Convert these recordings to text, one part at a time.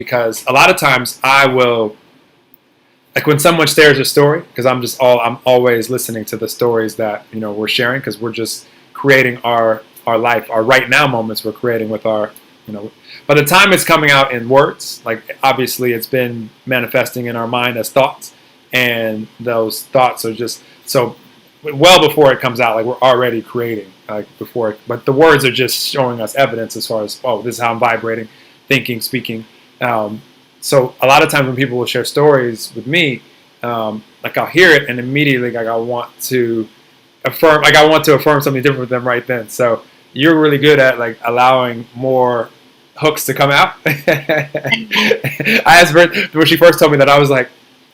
because a lot of times I will, like when someone shares a story, because I'm always listening to the stories that, we're sharing, because we're just creating our life, our right now moments we're creating with our, by the time it's coming out in words, like obviously it's been manifesting in our mind as thoughts, and those thoughts are just, so well before it comes out, like we're already creating, like before, but the words are just showing us evidence as far as, oh, this is how I'm vibrating, thinking, speaking. So a lot of times when people will share stories with me, like I'll hear it and immediately like I want to affirm something different with them right then. So you're really good at like allowing more hooks to come out. I asked Britt when she first told me that, I was like,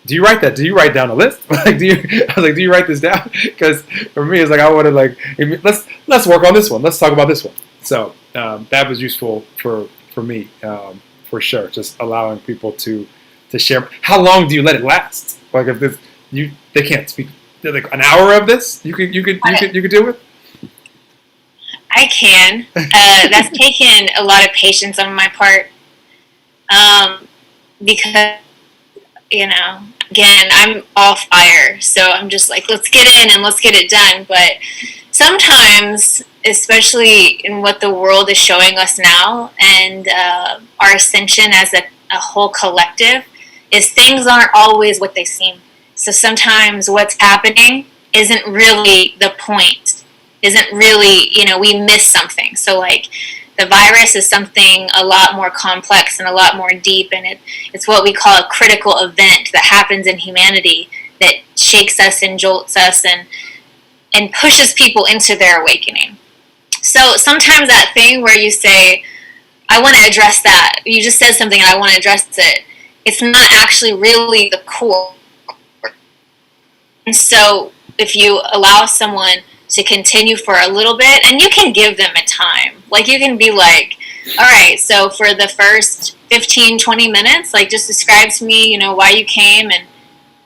do you write that? Do you write down a list? I was like, do you write this down? Because for me, it's like I wanted like, let's work on this one. Let's talk about this one. So that was useful for me, for sure. Just allowing people to share. How long do you let it last? Like if they can't speak like an hour of this, you could deal with. I can. That's taken a lot of patience on my part, because again, I'm all fire, so I'm just like, let's get in and let's get it done. But sometimes, especially in what the world is showing us now, and our ascension as a whole collective, is things aren't always what they seem. So sometimes what's happening isn't really the point, isn't really, we miss something. So like the virus is something a lot more complex and a lot more deep, and it's what we call a critical event that happens in humanity that shakes us and jolts us and pushes people into their awakening. So sometimes that thing where you say, I want to address that, you just said something and I want to address it, it's not actually really the core. And so if you allow someone to continue for a little bit, and you can give them a time, like you can be like, all right, so for the first 15-20 minutes, like just describe to me, why you came and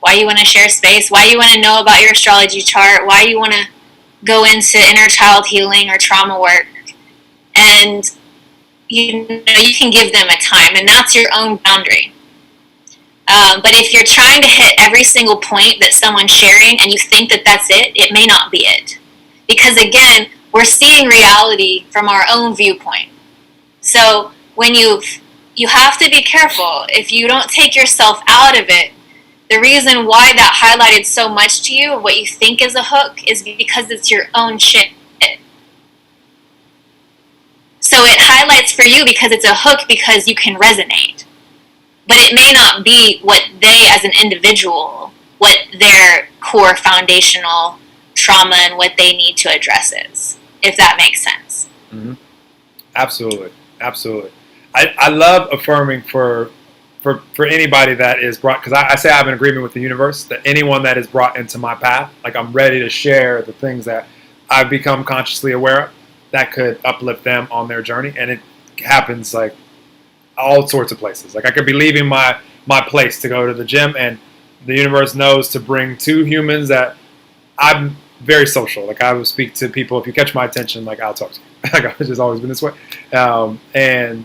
why you want to share space, why you want to know about your astrology chart, why you want to go into inner child healing or trauma work. And you can give them a time, and that's your own boundary. But if you're trying to hit every single point that someone's sharing and you think that that's it, it may not be it. Because again, we're seeing reality from our own viewpoint. So when you have to be careful. If you don't take yourself out of it, the reason why that highlighted so much to you, what you think is a hook, is because it's your own shit. So it highlights for you because it's a hook, because you can resonate. But it may not be what they as an individual, what their core foundational trauma and what they need to address is, if that makes sense. Mm-hmm. Absolutely. I love affirming for anybody that is brought, because I say I have an agreement with the universe that anyone that is brought into my path, like I'm ready to share the things that I've become consciously aware of that could uplift them on their journey. And it happens like all sorts of places. Like I could be leaving my place to go to the gym, and the universe knows to bring two humans that I'm very social. Like I will speak to people. If you catch my attention, like I'll talk to you. Like I've just always been this way. And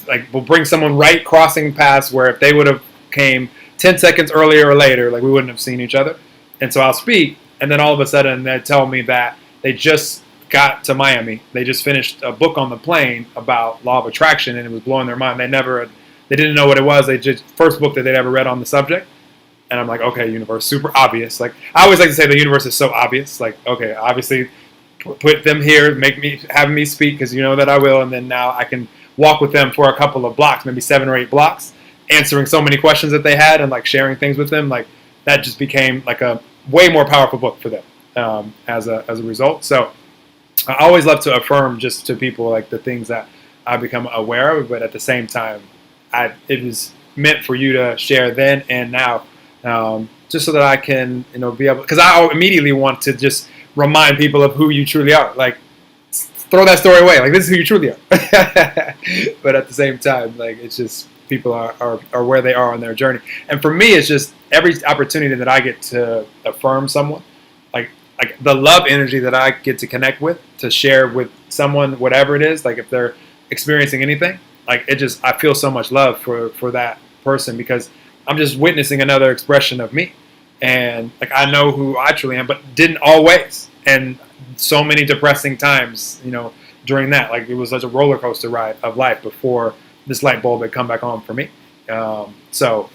like we'll bring someone right crossing paths where if they would have came 10 seconds earlier or later, like we wouldn't have seen each other. And so I'll speak, and then all of a sudden they tell me that they just got to Miami. They just finished a book on the plane about law of attraction, and it was blowing their mind. They didn't know what it was. They just first book that they'd ever read on the subject. And I'm like, okay, universe, super obvious. Like I always like to say the universe is so obvious. Like, okay, obviously put them here, have me speak, because you know that I will, and then now I can walk with them for a couple of blocks, maybe 7 or 8 blocks, answering so many questions that they had and like sharing things with them. Like that just became like a way more powerful book for them as a result. So I always love to affirm just to people like the things that I become aware of, but at the same time, it was meant for you to share then and now, just so that I can be able, because I immediately want to just remind people of who you truly are. Like throw that story away. Like this is who you truly are. But at the same time, like it's just people are where they are on their journey. And for me, it's just every opportunity that I get to affirm someone, like the love energy that I get to connect with, to share with someone, whatever it is, like if they're experiencing anything, like it just, I feel so much love for that person because I'm just witnessing another expression of me. And like I know who I truly am, but didn't always. And so many depressing times, during that, like it was such a roller coaster ride of life before this light bulb had come back on for me. So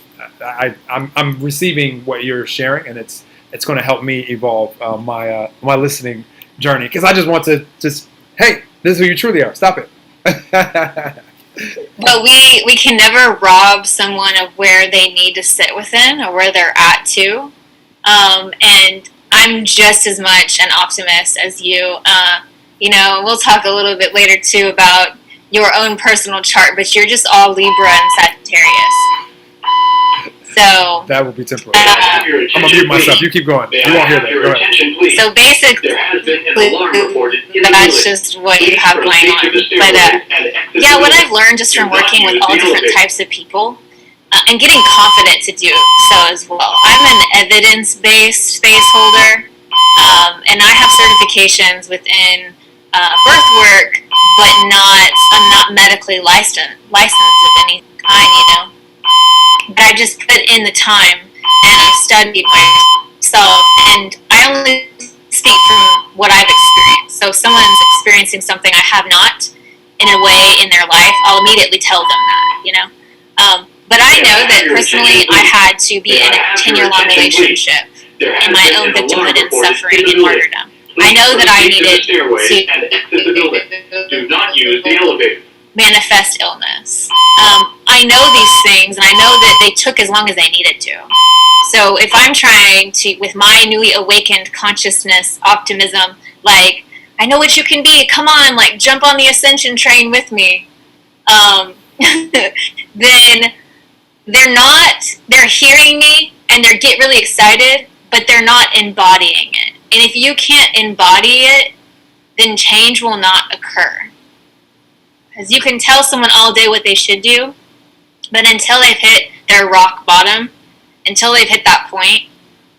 I'm receiving what you're sharing, and it's going to help me evolve my listening journey, because I just want to hey, this is who you truly are. Stop it. But we can never rob someone of where they need to sit within or where they're at too. And I'm just as much an optimist as you. We'll talk a little bit later too about your own personal chart, but you're just all Libra and Sagittarius. So that will be temporary. I'm gonna mute myself. You keep going. You won't hear that. Go ahead. So basically, that's just what you have going on. But yeah, what I've learned just from working with all different types of people and getting confident to do so as well. I'm an evidence-based space holder, and I have certifications within birth work, but I'm not medically licensed of any kind, But I just put in the time and I've studied myself, and I only speak from what I've experienced. So if someone's experiencing something I have not in a way in their life, I'll immediately tell them that, But I know that personally I had to be in a 10-year-long relationship in my own victimhood and suffering and martyrdom. I know that I needed to manifest illness. I know these things, and I know that they took as long as they needed to. So if I'm trying to, with my newly awakened consciousness, optimism, like, I know what you can be, come on, like, jump on the Ascension train with me, then they're hearing me, and they get really excited, but they're not embodying it. And if you can't embody it, then change will not occur. Because you can tell someone all day what they should do, but until they've hit their rock bottom, until they've hit that point,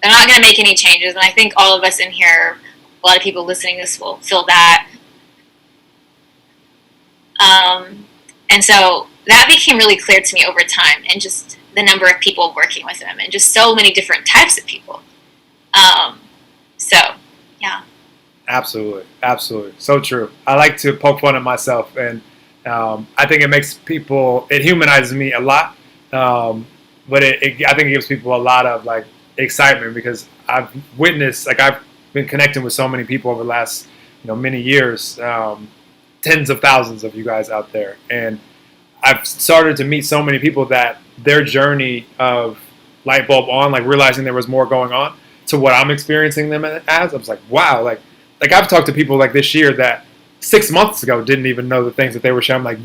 they're not going to make any changes. And I think all of us in here, a lot of people listening to this will feel that. And so that became really clear to me over time, and just the number of people working with them, and just so many different types of people. So, yeah. Absolutely. So true. I like to poke fun at myself, and I think it makes people, it humanizes me a lot, but I think it gives people a lot of like excitement, because I've witnessed, like I've been connecting with so many people over the last many years, tens of thousands of you guys out there, and I've started to meet so many people that their journey of light bulb on, like realizing there was more going on to what I'm experiencing them as. I was like, wow, like I've talked to people like this year that 6 months ago didn't even know the things that they were sharing. Like,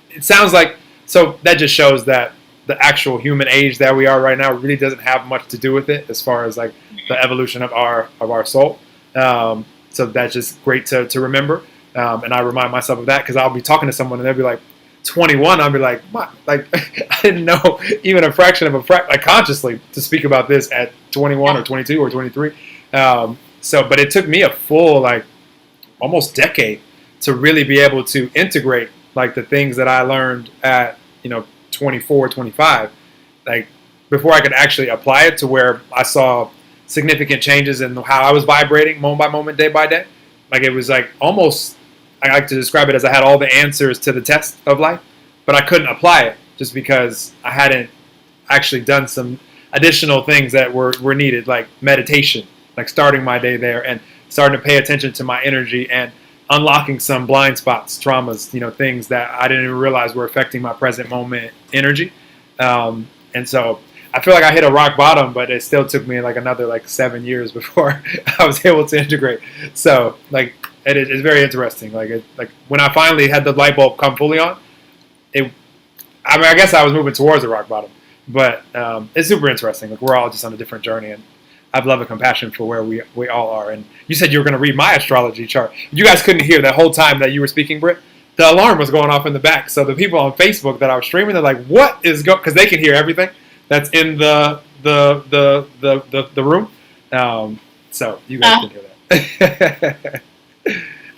it sounds like, so that just shows that the actual human age that we are right now really doesn't have much to do with it as far as like the evolution of our soul. So that's just great to remember. And I remind myself of that, because I'll be talking to someone and they'll be like 21. I'll be like, what? Like, I didn't know even a fraction of like consciously to speak about this at 21 or 22 or 23. But it took me a full, like, almost decade to really be able to integrate, like, the things that I learned at, 24, 25, like, before I could actually apply it to where I saw significant changes in how I was vibrating moment by moment, day by day. Like, it was like almost, I like to describe it as I had all the answers to the test of life, but I couldn't apply it just because I hadn't actually done some additional things that were needed, like meditation, like starting my day there and starting to pay attention to my energy and unlocking some blind spots, traumas, things that I didn't even realize were affecting my present moment energy. And so I feel like I hit a rock bottom, but it still took me like another 7 years before I was able to integrate. So like, it's very interesting. Like when I finally had the light bulb come fully on, I guess I was moving towards the rock bottom, but it's super interesting. Like, we're all just on a different journey, and I have love and compassion for where we all are. And you said you were going to read my astrology chart. You guys couldn't hear that whole time that you were speaking, Britt. The alarm was going off in the back. So the people on Facebook that I was streaming, they're like, "What is going?" Because they can hear everything that's in the room. So you guys can hear that.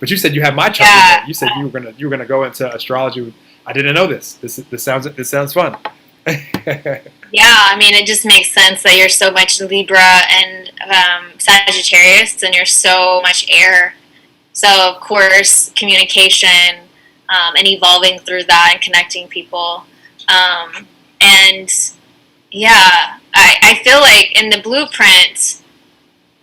But you said you had my chart. You said you were gonna go into astrology I didn't know this. This sounds fun. Yeah, I mean, it just makes sense that you're so much Libra and Sagittarius, and you're so much air. So, of course, communication and evolving through that and connecting people. And yeah, I feel like in the blueprint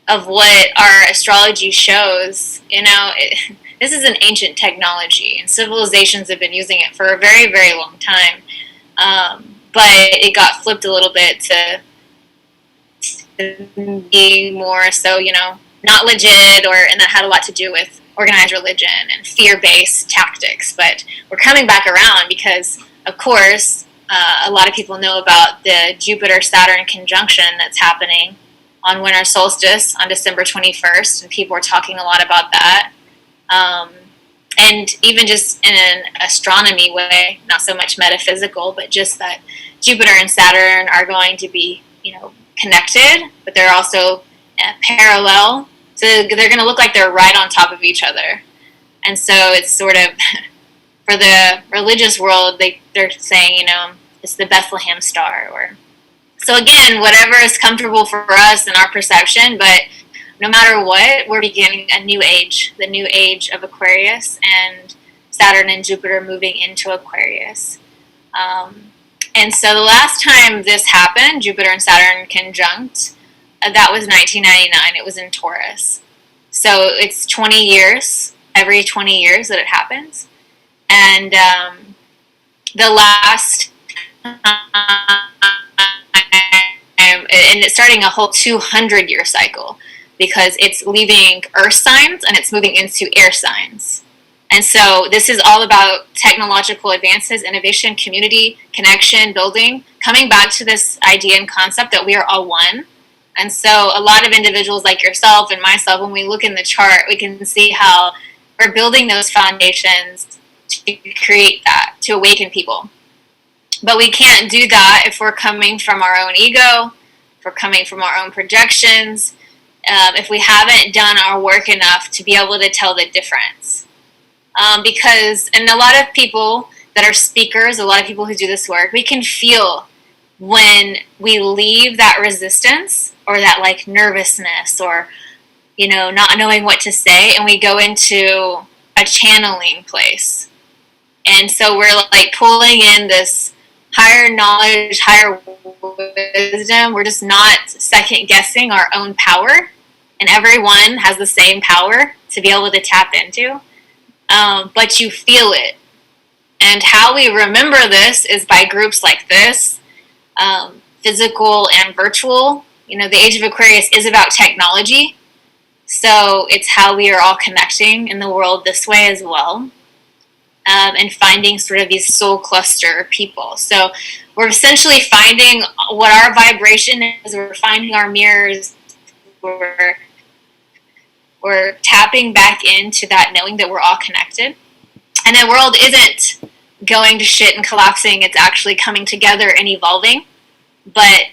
of what our astrology shows, this is an ancient technology, and civilizations have been using it for a very, very long time. But it got flipped a little bit to be more so, not legit, and that had a lot to do with organized religion and fear-based tactics. But we're coming back around because, of course, a lot of people know about the Jupiter-Saturn conjunction that's happening on winter solstice on December 21st, and people are talking a lot about that. And even just in an astronomy way, not so much metaphysical, but just that Jupiter and Saturn are going to be, connected, but they're also parallel. So they're going to look like they're right on top of each other. And so it's sort of, for the religious world, they're saying, it's the Bethlehem star. So again, whatever is comfortable for us and our perception, but no matter what, we're beginning a new age, the new age of Aquarius, and Saturn and Jupiter moving into Aquarius. And so the last time this happened, Jupiter and Saturn conjunct, that was 1999. It was in Taurus. So it's 20 years, every 20 years that it happens. And the last and it's starting a whole 200-year cycle, because it's leaving earth signs and it's moving into air signs. And so this is all about technological advances, innovation, community, connection, building, coming back to this idea and concept that we are all one. And so a lot of individuals like yourself and myself, when we look in the chart, we can see how we're building those foundations to create that, to awaken people. But we can't do that if we're coming from our own ego, if we're coming from our own projections, if we haven't done our work enough to be able to tell the difference. Because, and a lot of people that are speakers, a lot of people who do this work, we can feel when we leave that resistance or that like nervousness or, not knowing what to say, and we go into a channeling place. And so we're like pulling in this higher knowledge, higher wisdom. We're just not second guessing our own power. And everyone has the same power to be able to tap into. But you feel it. And how we remember this is by groups like this, physical and virtual. The Age of Aquarius is about technology. So it's how we are all connecting in the world this way as well. And finding sort of these soul cluster people. So we're essentially finding what our vibration is. We're finding our mirrors. We're tapping back into that knowing that we're all connected. And the world isn't going to shit and collapsing. It's actually coming together and evolving. But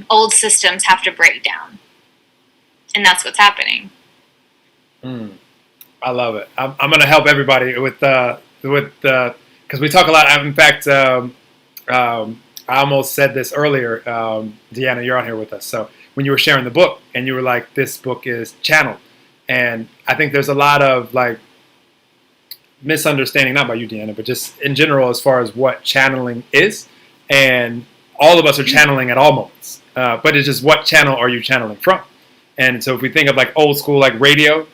old systems have to break down. And that's what's happening. I love it. I'm going to help everybody with because we talk a lot. In fact, I almost said this earlier. Deanna, you're on here with us. So when you were sharing the book and you were like, this book is channeled. And I think there's a lot of like misunderstanding, not by you, Deanna, but just in general as far as what channeling is. And all of us are channeling at all moments. But it's just, what channel are you channeling from? And so if we think of like old school, like radio,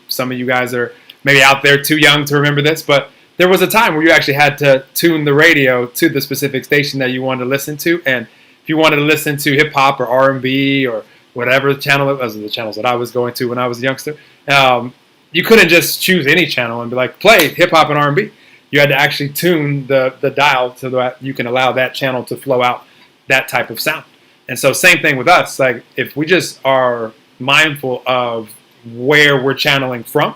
some of you guys are maybe out there too young to remember this, but there was a time where you actually had to tune the radio to the specific station that you wanted to listen to. And if you wanted to listen to hip hop or R&B or whatever channel it was, the channels that I was going to when I was a youngster, you couldn't just choose any channel and be like, play hip hop and R&B. You had to actually tune the dial so that you can allow that channel to flow out that type of sound. And so same thing with us. Like if we just are mindful of where we're channeling from.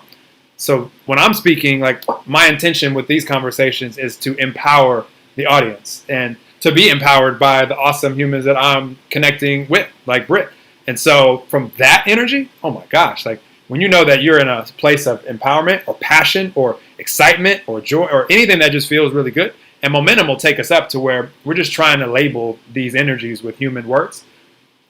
So when I'm speaking, like my intention with these conversations is to empower the audience and to be empowered by the awesome humans that I'm connecting with, like Britt. And so from that energy, oh my gosh, like when you know that you're in a place of empowerment or passion or excitement or joy or anything that just feels really good. And momentum will take us up to where we're just trying to label these energies with human words.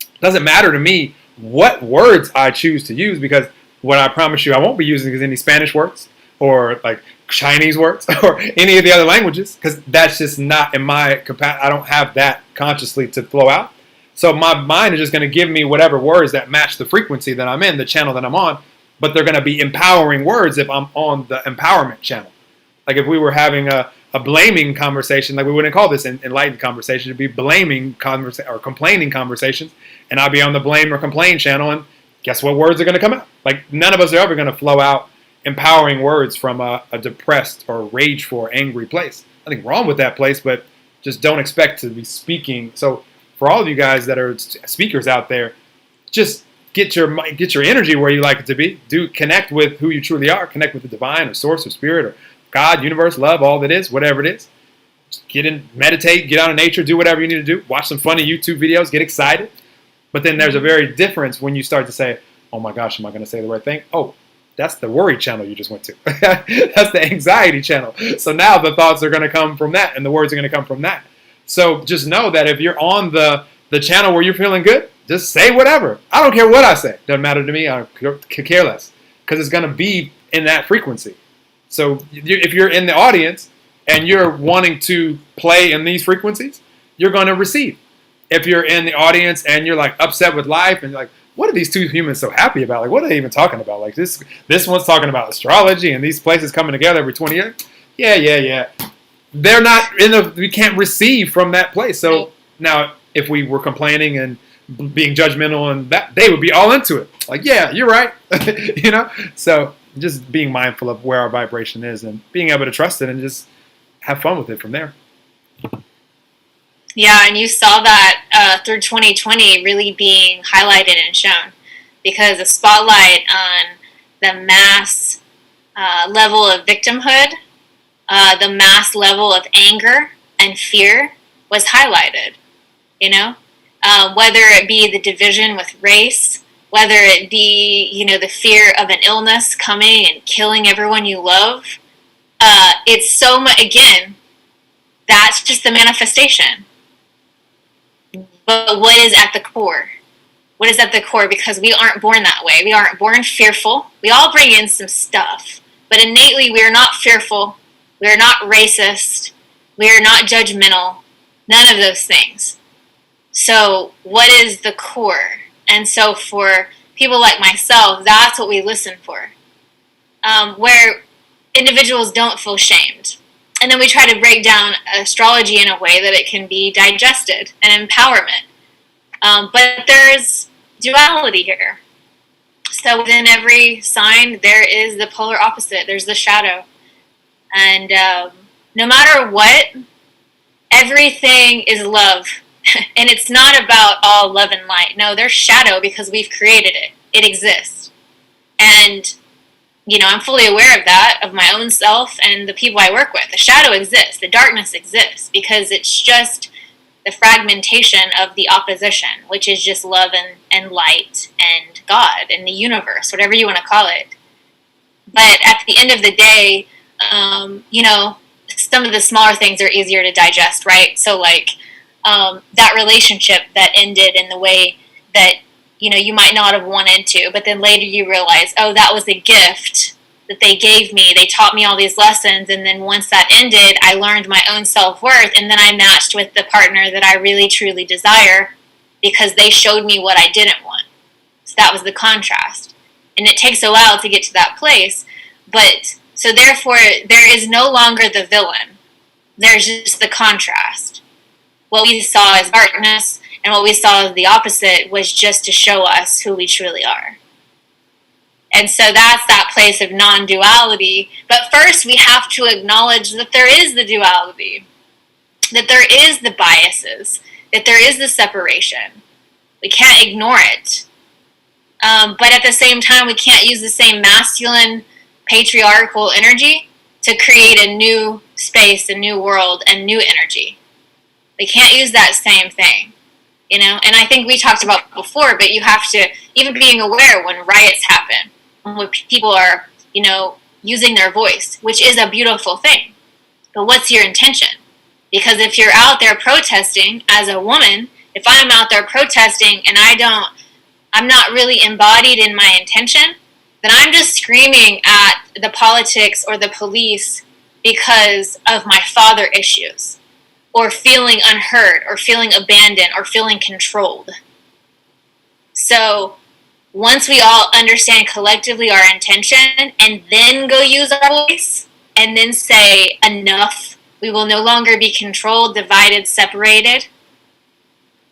It doesn't matter to me what words I choose to use, because what I promise you I won't be using is any Spanish words or like Chinese words or any of the other languages, because that's just not in my capacity. I don't have that consciously to flow out. So my mind is just going to give me whatever words that match the frequency that I'm in, the channel that I'm on, but they're going to be empowering words if I'm on the empowerment channel. Like if we were having a blaming conversation, like we wouldn't call this an enlightened conversation, it'd be blaming or complaining conversations, and I'd be on the blame or complain channel, and guess what words are going to come out? Like none of us are ever going to flow out empowering words from a depressed or rageful, angry place. Nothing wrong with that place, but just don't expect to be speaking. So for all of you guys that are speakers out there, just get your energy where you like it to be. Connect with who you truly are. Connect with the divine or source or spirit or God, universe, love, all that is, whatever it is. Just get in, meditate, get out in nature, do whatever you need to do. Watch some funny YouTube videos, get excited. But then there's a very difference when you start to say, oh my gosh, am I going to say the right thing? Oh, that's the worry channel you just went to. That's the anxiety channel. So now the thoughts are going to come from that, and the words are going to come from that. So just know that if you're on the channel where you're feeling good, just say whatever. I don't care what I say. Doesn't matter to me. I could care less, because it's going to be in that frequency. So if you're in the audience and you're wanting to play in these frequencies, you're going to receive. If you're in the audience and you're like upset with life and you're like, what are these two humans so happy about? Like, what are they even talking about? Like this one's talking about astrology and these places coming together every 20 years. Yeah. They're not we can't receive from that place. So now if we were complaining and being judgmental and that, they would be all into it. Like, yeah, you're right. So just being mindful of where our vibration is and being able to trust it and just have fun with it from there. Yeah, and you saw that through 2020 really being highlighted and shown, because the spotlight on the mass level of victimhood, the mass level of anger and fear was highlighted, whether it be the division with race, whether it be, the fear of an illness coming and killing everyone you love. It's so much, again, that's just the manifestation. But what is at the core? What is at the core? Because we aren't born that way. We aren't born fearful. We all bring in some stuff. But innately, we are not fearful. We are not racist. We are not judgmental. None of those things. So what is the core? And so for people like myself, that's what we listen for. Where individuals don't feel shamed. And then we try to break down astrology in a way that it can be digested and empowerment. But there's duality here. So within every sign, there is the polar opposite. There's the shadow. And no matter what, everything is love. And it's not about all love and light. No, there's shadow because we've created it. It exists. And I'm fully aware of that, of my own self and the people I work with. The shadow exists. The darkness exists because it's just the fragmentation of the opposition, which is just love and light and God and the universe, whatever you want to call it. But at the end of the day, some of the smaller things are easier to digest, right? So like that relationship that ended in the way that you might not have wanted to, but then later you realize, oh, that was a gift that they gave me. They taught me all these lessons, and then once that ended, I learned my own self-worth, and then I matched with the partner that I really, truly desire because they showed me what I didn't want. So that was the contrast. And it takes a while to get to that place, but so therefore, there is no longer the villain. There's just the contrast. What we saw as darkness and what we saw as the opposite was just to show us who we truly are. And so that's that place of non-duality. But first we have to acknowledge that there is the duality, that there is the biases, that there is the separation. We can't ignore it. But at the same time, we can't use the same masculine, patriarchal energy to create a new space, a new world, and new energy. We can't use that same thing. And I think we talked about before, but you have to, even being aware when riots happen, when people are, using their voice, which is a beautiful thing. But what's your intention? Because if you're out there protesting as a woman, if I'm out there protesting and I'm not really embodied in my intention, then I'm just screaming at the politics or the police because of my father issues, or feeling unheard, or feeling abandoned, or feeling controlled. So once we all understand collectively our intention, and then go use our voice, and then say, enough, we will no longer be controlled, divided, separated,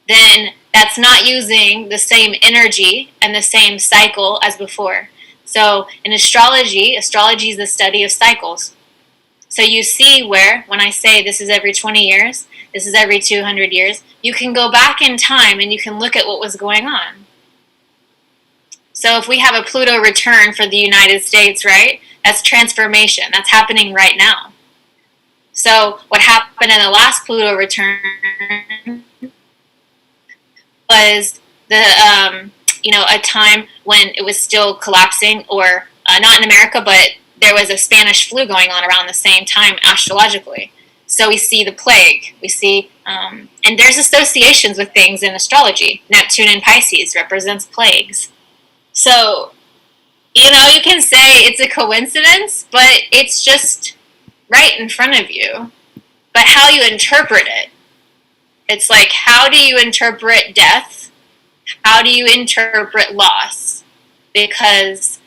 then that's not using the same energy and the same cycle as before. So in astrology is the study of cycles. So you see where, when I say this is every 20 years, this is every 200 years, you can go back in time and you can look at what was going on. So if we have a Pluto return for the United States, right, that's transformation. That's happening right now. So what happened in the last Pluto return was a time when it was still collapsing, or not in America, but there was a Spanish flu going on around the same time astrologically. So we see the plague, and there's associations with things in astrology. Neptune in Pisces represents plagues. So, you can say it's a coincidence, but it's just right in front of you. But how you interpret it, it's like, how do you interpret death? How do you interpret loss? Because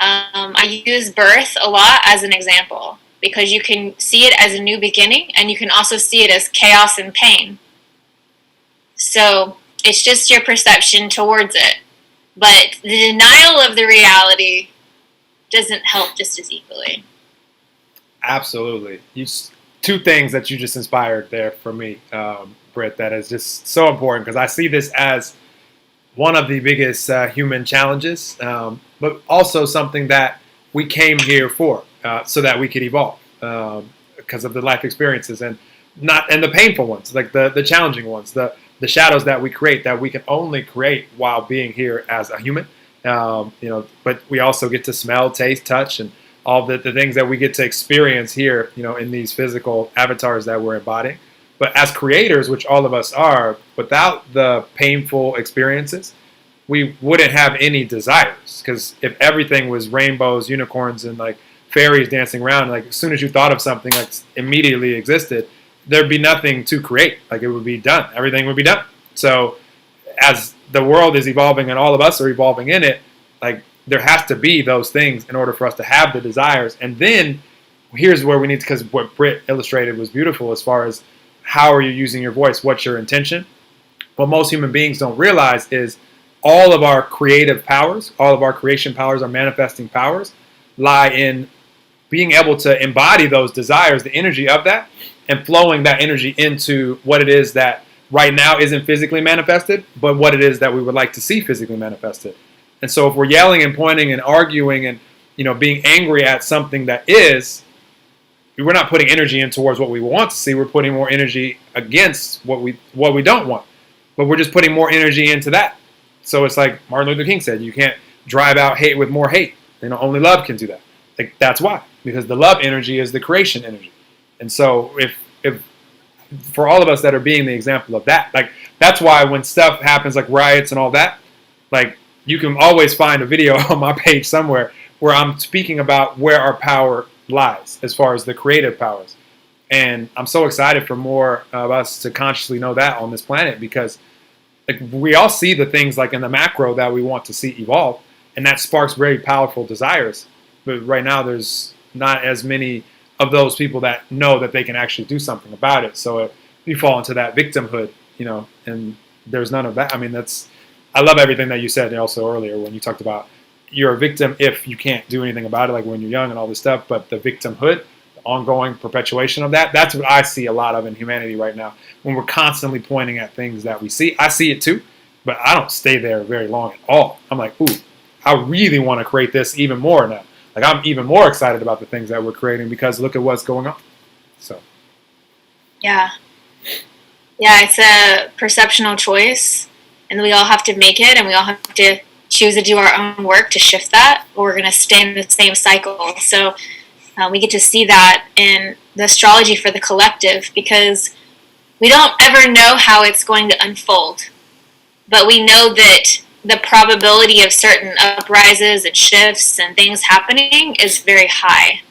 I use birth a lot as an example, because you can see it as a new beginning, and you can also see it as chaos and pain. So it's just your perception towards it. But the denial of the reality doesn't help just as equally. Absolutely. Two things that you just inspired there for me, Britt, that is just so important, because I see this as one of the biggest human challenges, but also something that we came here for, so that we could evolve, because of the life experiences, and the painful ones, like the challenging ones, the shadows that we create, that we can only create while being here as a human. But we also get to smell, taste, touch, and all the things that we get to experience here, in these physical avatars that we're embodying. But as creators, which all of us are, without the painful experiences, we wouldn't have any desires. Because if everything was rainbows, unicorns, and like fairies dancing around, like as soon as you thought of something, like immediately existed, there'd be nothing to create. Like it would be done. Everything would be done. So as the world is evolving and all of us are evolving in it, like there has to be those things in order for us to have the desires. And then here's where we need to, because what Britt illustrated was beautiful as far as how are you using your voice, what's your intention. What most human beings don't realize is all of our creative powers, all of our creation powers, our manifesting powers lie in being able to embody those desires, the energy of that, and flowing that energy into what it is that right now isn't physically manifested, but what it is that we would like to see physically manifested. And so if we're yelling and pointing and arguing and being angry at something that is, we're not putting energy in towards what we want to see. We're putting more energy against what we don't want. But we're just putting more energy into that. So it's like Martin Luther King said, you can't drive out hate with more hate. Only love can do that. Like that's why, because the love energy is the creation energy. And so if for all of us that are being the example of that, like that's why when stuff happens like riots and all that, like you can always find a video on my page somewhere where I'm speaking about where our power lies as far as the creative powers. And I'm so excited for more of us to consciously know that on this planet, because like we all see the things like in the macro that we want to see evolve, and that sparks very powerful desires. But right now there's not as many of those people that know that they can actually do something about it. So you fall into that victimhood, and there's none of that. I mean, I love everything that you said also earlier when you talked about you're a victim if you can't do anything about it, like when you're young and all this stuff, but the victimhood, the ongoing perpetuation of that's what I see a lot of in humanity right now. When we're constantly pointing at things that we see, I see it too, but I don't stay there very long at all. I'm like, ooh, I really want to create this even more now. Like I'm even more excited about the things that we're creating because look at what's going on. So. Yeah, it's a perceptual choice, and we all have to make it, and we all have to choose to do our own work to shift that, or we're going to stay in the same cycle. So we get to see that in the astrology for the collective, because we don't ever know how it's going to unfold, but we know that the probability of certain uprises and shifts and things happening is very high.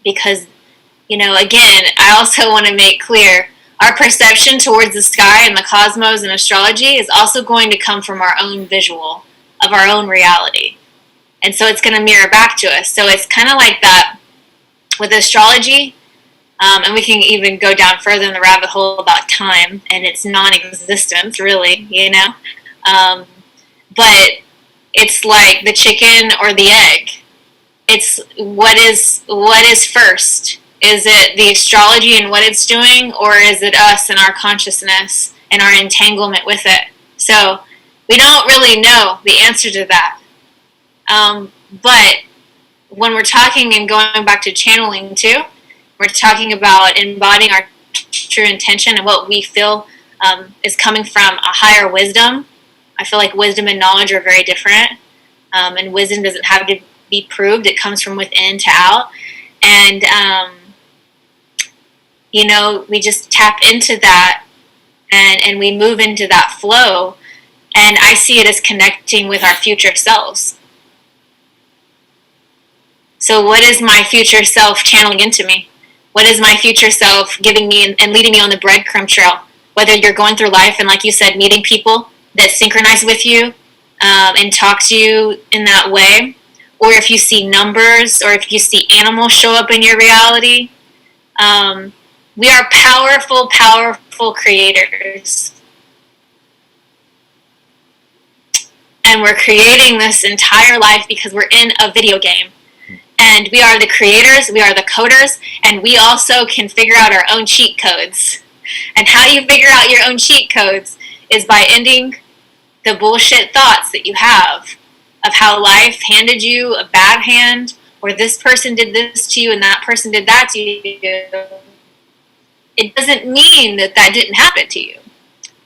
Because, again, I also want to make clear, our perception towards the sky and the cosmos and astrology is also going to come from our own visual of our own reality. And so it's going to mirror back to us. So it's kind of like that with astrology, and we can even go down further in the rabbit hole about time and its non-existence, really, but it's like the chicken or the egg. It's what is first? Is it the astrology and what it's doing, or is it us and our consciousness and our entanglement with it? So we don't really know the answer to that. But when we're talking and going back to channeling too, we're talking about embodying our true intention and what we feel is coming from a higher wisdom. I feel like wisdom and knowledge are very different, and wisdom doesn't have to be proved. It comes from within to out. And, we just tap into that and we move into that flow. And I see it as connecting with our future selves. So what is my future self channeling into me? What is my future self giving me and leading me on the breadcrumb trail? Whether you're going through life and, like you said, meeting people that synchronize with you and talk to you in that way, or if you see numbers, or if you see animals show up in your reality. We are powerful, powerful creators. And we're creating this entire life because we're in a video game. And we are the creators, we are the coders, and we also can figure out our own cheat codes. And how you figure out your own cheat codes is by ending the bullshit thoughts that you have of how life handed you a bad hand, or this person did this to you and that person did that to you. It doesn't mean that that didn't happen to you.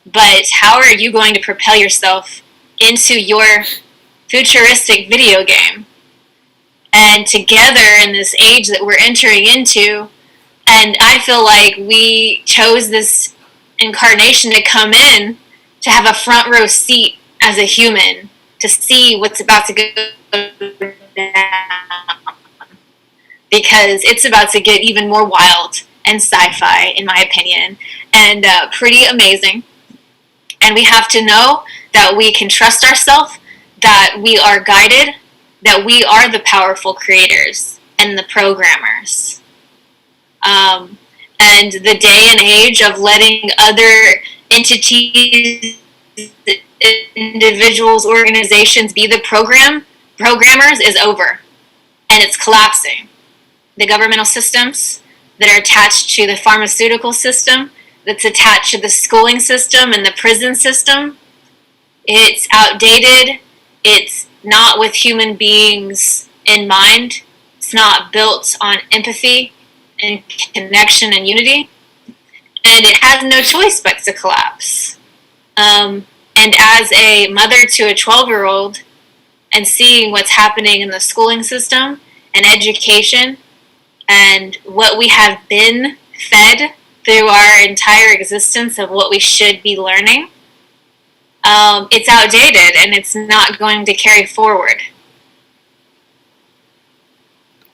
But how are you going to propel yourself into your futuristic video game? And together in this age that we're entering into, and I feel like we chose this incarnation to come in to have a front row seat as a human, to see what's about to go down. Because it's about to get even more wild and sci-fi, in my opinion, and pretty amazing. And we have to know that we can trust ourselves, that we are guided, that we are the powerful creators and the programmers. And the day and age of letting other entities, individuals, organizations be the programmers is over. And it's collapsing. The governmental systems that are attached to the pharmaceutical system, that's attached to the schooling system and the prison system, it's outdated. It's not with human beings in mind. It's not built on empathy and connection and unity. And it has no choice but to collapse. And as a mother to a 12-year-old and seeing what's happening in the schooling system and education and what we have been fed through our entire existence of what we should be learning, it's outdated and it's not going to carry forward.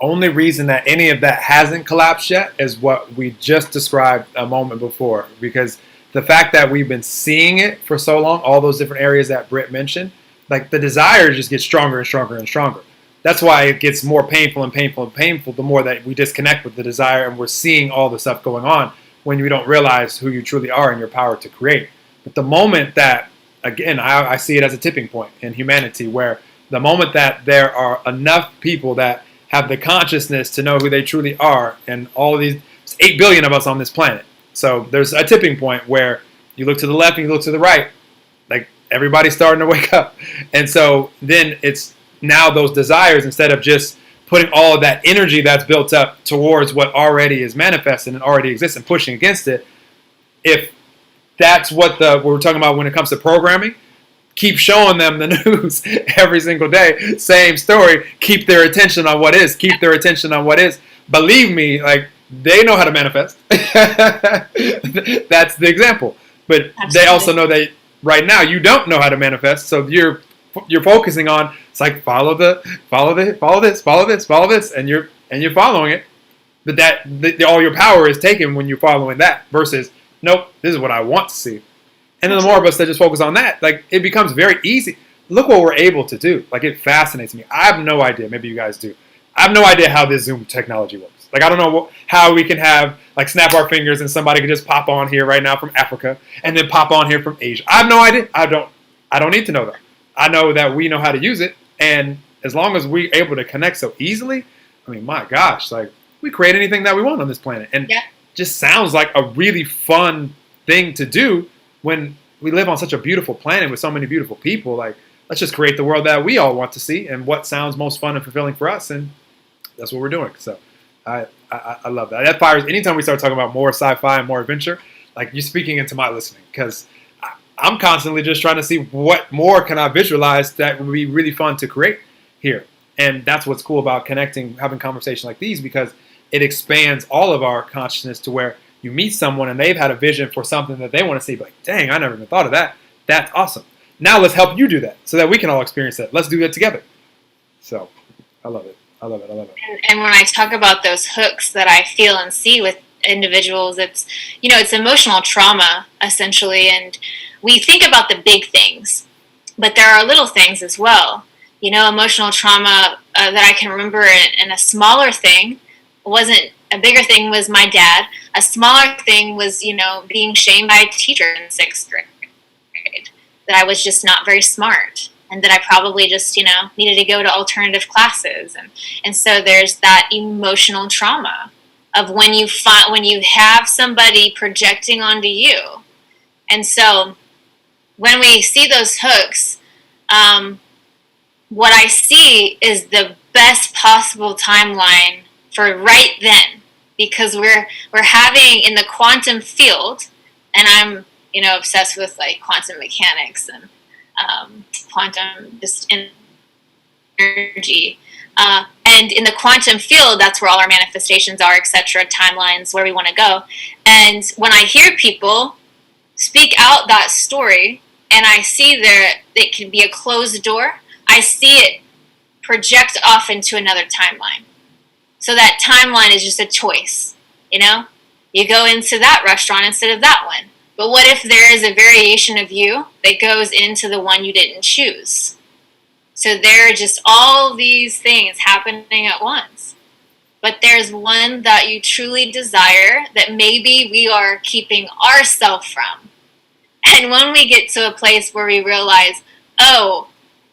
Only reason that any of that hasn't collapsed yet is what we just described a moment before, because the fact that we've been seeing it for so long, all those different areas that Britt mentioned, like the desire just gets stronger and stronger and stronger. That's why it gets more painful and painful and painful the more that we disconnect with the desire and we're seeing all the stuff going on when you don't realize who you truly are and your power to create. But the moment that, again, I see it as a tipping point in humanity, where the moment that there are enough people that have the consciousness to know who they truly are, and all of these 8 billion of us on this planet. So there's a tipping point where you look to the left and you look to the right, like everybody's starting to wake up. And so then it's now those desires, instead of just putting all of that energy that's built up towards what already is manifested and already exists and pushing against it, if that's what we're talking about when it comes to programming, keep showing them the news every single day, same story, keep their attention on what is, keep their attention on what is. Believe me, like, they know how to manifest. That's the example. But Absolutely. They also know that right now you don't know how to manifest, so you're focusing on, it's like, follow this, and you're following it. But all your power is taken when you're following that, versus, nope, this is what I want to see. And then the more of us that just focus on that, like, it becomes very easy. Look what we're able to do. Like, it fascinates me. I have no idea. Maybe you guys do. I have no idea how this Zoom technology works. Like, I don't know how we can have, like, snap our fingers and somebody can just pop on here right now from Africa and then pop on here from Asia. I have no idea. I don't need to know that. I know that we know how to use it. And as long as we're able to connect so easily, I mean, my gosh, like, we create anything that we want on this planet. And just sounds like a really fun thing to do when we live on such a beautiful planet with so many beautiful people. Like, let's just create the world that we all want to see and what sounds most fun and fulfilling for us. And that's what we're doing. So I love that. That fires, anytime we start talking about more sci-fi and more adventure, like, you're speaking into my listening, because I'm constantly just trying to see what more can I visualize that would be really fun to create here. And that's what's cool about connecting, having conversations like these, because it expands all of our consciousness to where you meet someone and they've had a vision for something that they want to see. Like, dang, I never even thought of that. That's awesome. Now let's help you do that so that we can all experience that. Let's do that together. So I love it. I love it. I love it. And when I talk about those hooks that I feel and see with individuals, it's, it's emotional trauma, essentially. And we think about the big things, but there are little things as well. Emotional trauma that I can remember, and a smaller thing wasn't, a bigger thing was my dad. A smaller thing was, being shamed by a teacher in 6th grade, that I was just not very smart, and that I probably just, needed to go to alternative classes. And so there's that emotional trauma of when you have somebody projecting onto you. And so when we see those hooks, what I see is the best possible timeline for right then, because we're having in the quantum field, and I'm obsessed with, like, quantum mechanics and quantum just energy, and in the quantum field, that's where all our manifestations are, etc., timelines, where we want to go. And when I hear people speak out that story, and I see it can be a closed door, I see it project off into another timeline. So that timeline is just a choice, You go into that restaurant instead of that one. But what if there is a variation of you that goes into the one you didn't choose? So there are just all these things happening at once. But there's one that you truly desire that maybe we are keeping ourselves from. And when we get to a place where we realize, oh,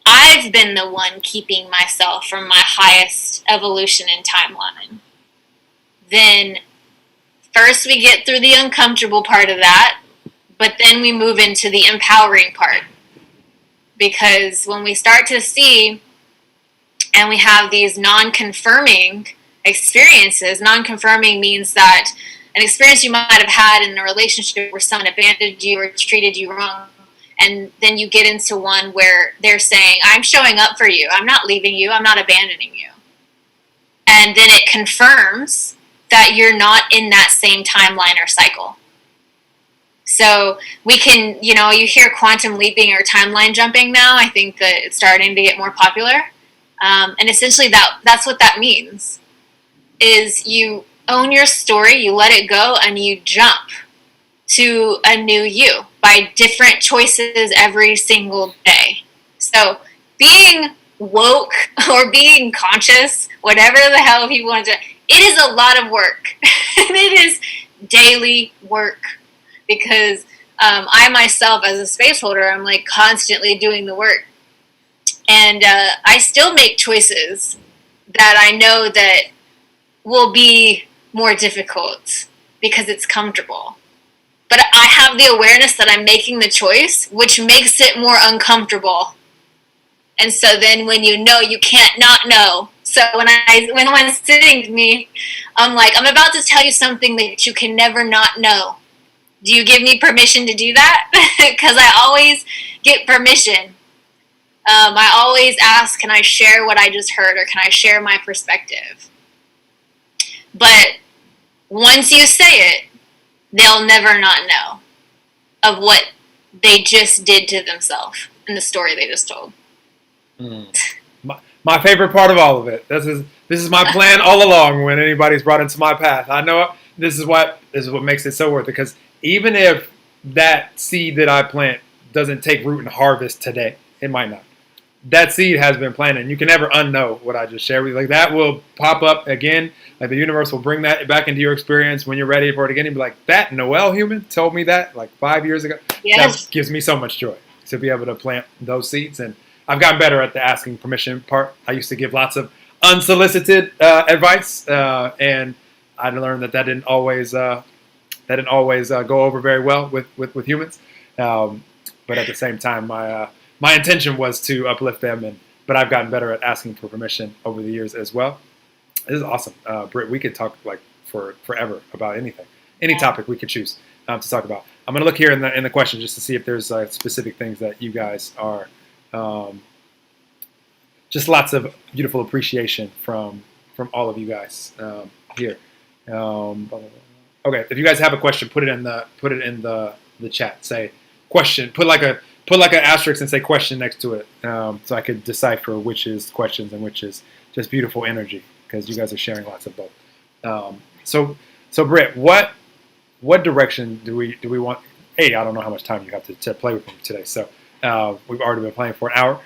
I've been the one keeping myself from my highest evolution and timeline, then first we get through the uncomfortable part of that, but then we move into the empowering part. Because when we start to see, and we have these non-confirming experiences, non-confirming means that an experience you might have had in a relationship where someone abandoned you or treated you wrong, and then you get into one where they're saying, I'm showing up for you, I'm not leaving you, I'm not abandoning you. And then it confirms that you're not in that same timeline or cycle. So we can, you hear quantum leaping or timeline jumping now. I think that it's starting to get more popular. And essentially that's what that means, is you own your story, you let it go, and you jump to a new you by different choices every single day. So being woke or being conscious, whatever the hell you want to, it is a lot of work. It is daily work, because I myself, as a space holder, I'm like constantly doing the work. And I still make choices that I know that will be more difficult because it's comfortable. But I have the awareness that I'm making the choice, which makes it more uncomfortable. And so then when you know, you can't not know. So when someone's sitting with me, I'm like, I'm about to tell you something that you can never not know. Do you give me permission to do that? Because I always get permission. I always ask, can I share what I just heard, or can I share my perspective? But once you say it, they'll never not know of what they just did to themselves in the story they just told. My favorite part of all of it. This is my plan all along. When anybody's brought into my path, I know this is what makes it so worth it. Because even if that seed that I plant doesn't take root and harvest today, it might not. That seed has been planted, and you can never unknow what I just shared with you. Like, that will pop up again. Like, the universe will bring that back into your experience when you're ready for it again. And be like, that Noel human told me that like 5 years ago. Yes. That gives me so much joy to be able to plant those seeds. And I've gotten better at the asking permission part. I used to give lots of unsolicited advice, and I learned that didn't always go over very well with humans. But at the same time, my intention was to uplift them, but I've gotten better at asking for permission over the years as well. This is awesome, Britt. We could talk like forever about anything, any topic we could choose to talk about. I'm gonna look here in the question just to see if there's specific things that you guys are. Just lots of beautiful appreciation from all of you guys here. Okay, if you guys have a question, put it in the chat. Say question. Put like an asterisk and say question next to it, so I could decipher which is questions and which is just beautiful energy, because you guys are sharing lots of both. So Britt, what direction do we want? Hey, I don't know how much time you have to play with me today. So we've already been playing for an hour,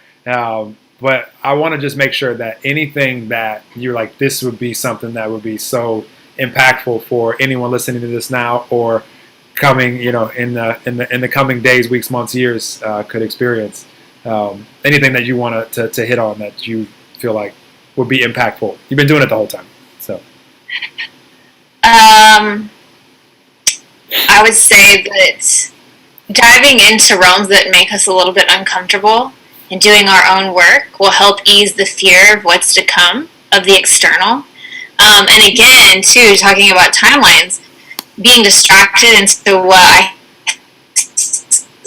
but I want to just make sure that anything that you're like, this would be something that would be so impactful for anyone listening to this now or coming, in the coming days, weeks, months, years, could experience. Anything that you want to hit on that you feel like would be impactful. You've been doing it the whole time, so. I would say that diving into realms that make us a little bit uncomfortable and doing our own work will help ease the fear of what's to come, of the external. And again, too, talking about timelines, being distracted into what I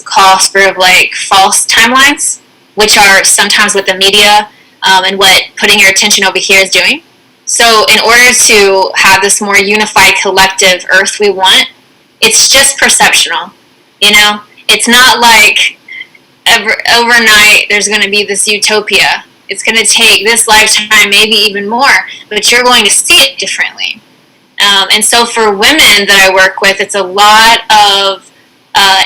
call sort of like false timelines, which are sometimes what the media and what putting your attention over here is doing. So in order to have this more unified collective earth we want, it's just perceptional, It's not like overnight there's going to be this utopia. It's going to take this lifetime, maybe even more, but you're going to see it differently. And so for women that I work with, it's a lot of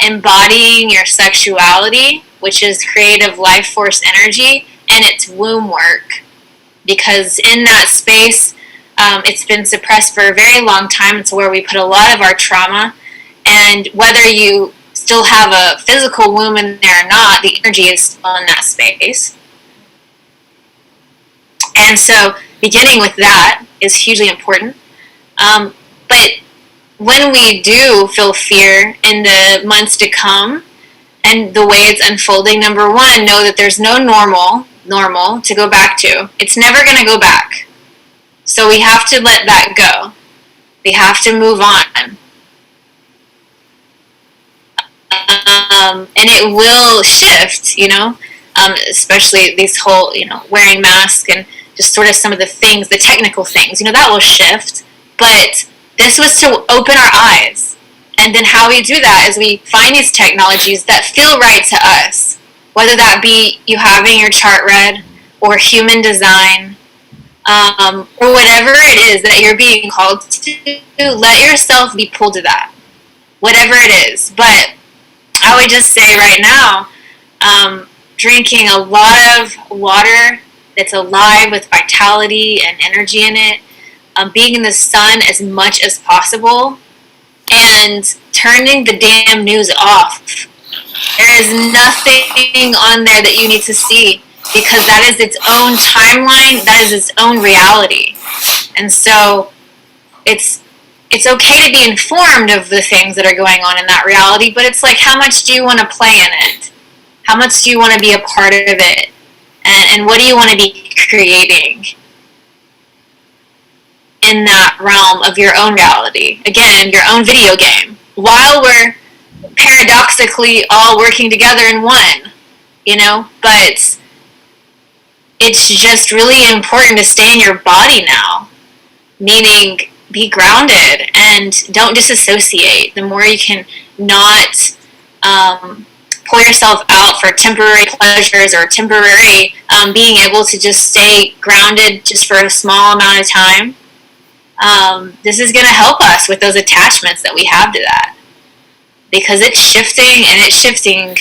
embodying your sexuality, which is creative life force energy, and it's womb work. Because in that space, it's been suppressed for a very long time. It's where we put a lot of our trauma. And whether you still have a physical womb in there or not, the energy is still in that space. And so beginning with that is hugely important. But when we do feel fear in the months to come and the way it's unfolding, number one, know that there's no normal to go back to. It's never going to go back. So we have to let that go. We have to move on. And it will shift, especially these whole, wearing masks and just sort of some of the things, the technical things, that will shift. But this was to open our eyes. And then how we do that is we find these technologies that feel right to us. Whether that be you having your chart read or human design, or whatever it is that you're being called to, let yourself be pulled to that. Whatever it is. But I would just say right now, drinking a lot of water that's alive with vitality and energy in it, being in the sun as much as possible, and turning the damn news off. There is nothing on there that you need to see, because that is its own timeline, that is its own reality. And so it's okay to be informed of the things that are going on in that reality, but it's like, how much do you want to play in it? How much do you want to be a part of it? And what do you want to be creating in that realm of your own reality? Again, your own video game. While we're paradoxically all working together in one. but it's just really important to stay in your body now, meaning be grounded and don't disassociate. The more you can not pull yourself out for temporary pleasures or temporary being able to just stay grounded just for a small amount of time, this is going to help us with those attachments that we have to that, because it's shifting, and it's shifting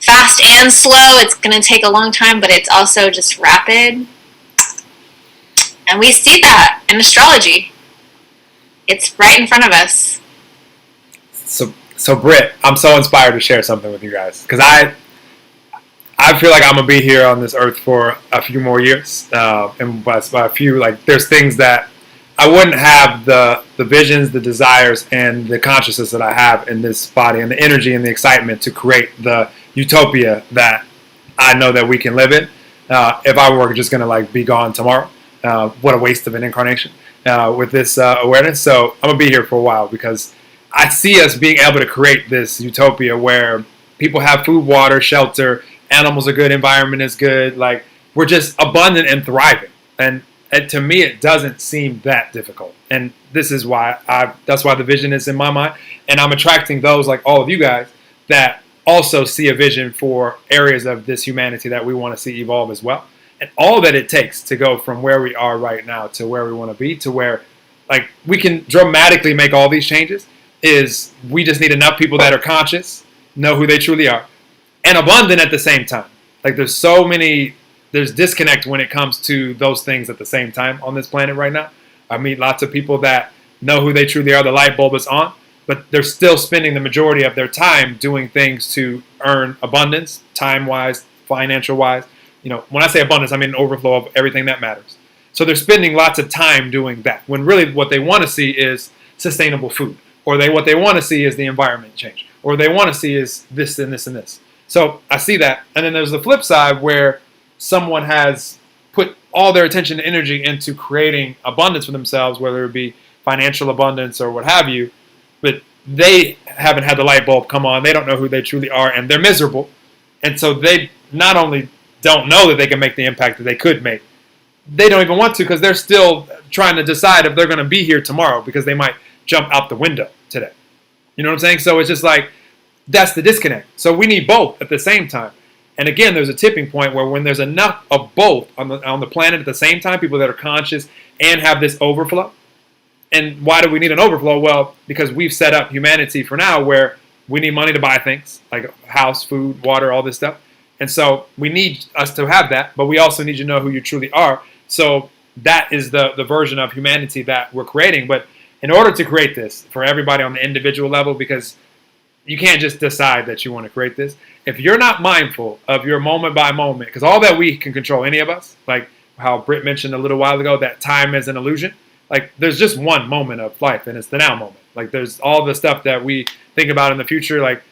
fast and slow. It's going to take a long time, but it's also just rapid. And we see that in astrology. It's right in front of us. So Britt, I'm so inspired to share something with you guys, because I feel like I'm gonna be here on this earth for a few more years, and by a few, like, there's things that I wouldn't have the visions, the desires, and the consciousness that I have in this body, and the energy and the excitement to create the utopia that I know that we can live in. If I were just gonna like be gone tomorrow, what a waste of an incarnation with this awareness. So I'm gonna be here for a while, because I see us being able to create this utopia where people have food, water, shelter, animals are good, environment is good. Like, we're just abundant and thriving. And to me, it doesn't seem that difficult. And this is why that's why the vision is in my mind. And I'm attracting those like all of you guys that also see a vision for areas of this humanity that we want to see evolve as well. And all that it takes to go from where we are right now to where we want to be, to where like we can dramatically make all these changes, is we just need enough people that are conscious, know who they truly are, and abundant at the same time. Like, there's disconnect when it comes to those things at the same time on this planet right now. I meet lots of people that know who they truly are, the light bulb is on, but they're still spending the majority of their time doing things to earn abundance, time-wise, financial-wise. When I say abundance, I mean an overflow of everything that matters. So they're spending lots of time doing that, when really what they want to see is sustainable food. Or what they want to see is the environment change. Or they want to see is this and this and this. So I see that. And then there's the flip side where someone has put all their attention and energy into creating abundance for themselves, whether it be financial abundance or what have you, but they haven't had the light bulb come on. They don't know who they truly are, and they're miserable. And so they not only don't know that they can make the impact that they could make, they don't even want to, because they're still trying to decide if they're going to be here tomorrow, because they might jump out the window today. You know what I'm saying? So it's just like, that's the disconnect. So we need both at the same time. And again, there's a tipping point where when there's enough of both on the planet at the same time, people that are conscious and have this overflow. And why do we need an overflow? Well, because we've set up humanity for now where we need money to buy things like house, food, water, all this stuff. And so we need us to have that, but we also need you to know who you truly are. So that is the version of humanity that we're creating. But in order to create this for everybody on the individual level, because you can't just decide that you want to create this. If you're not mindful of your moment by moment, because all that we can control, any of us, like how Britt mentioned a little while ago, that time is an illusion. Like, there's just one moment of life, and it's the now moment. Like, there's all the stuff that we think about in the future. Like,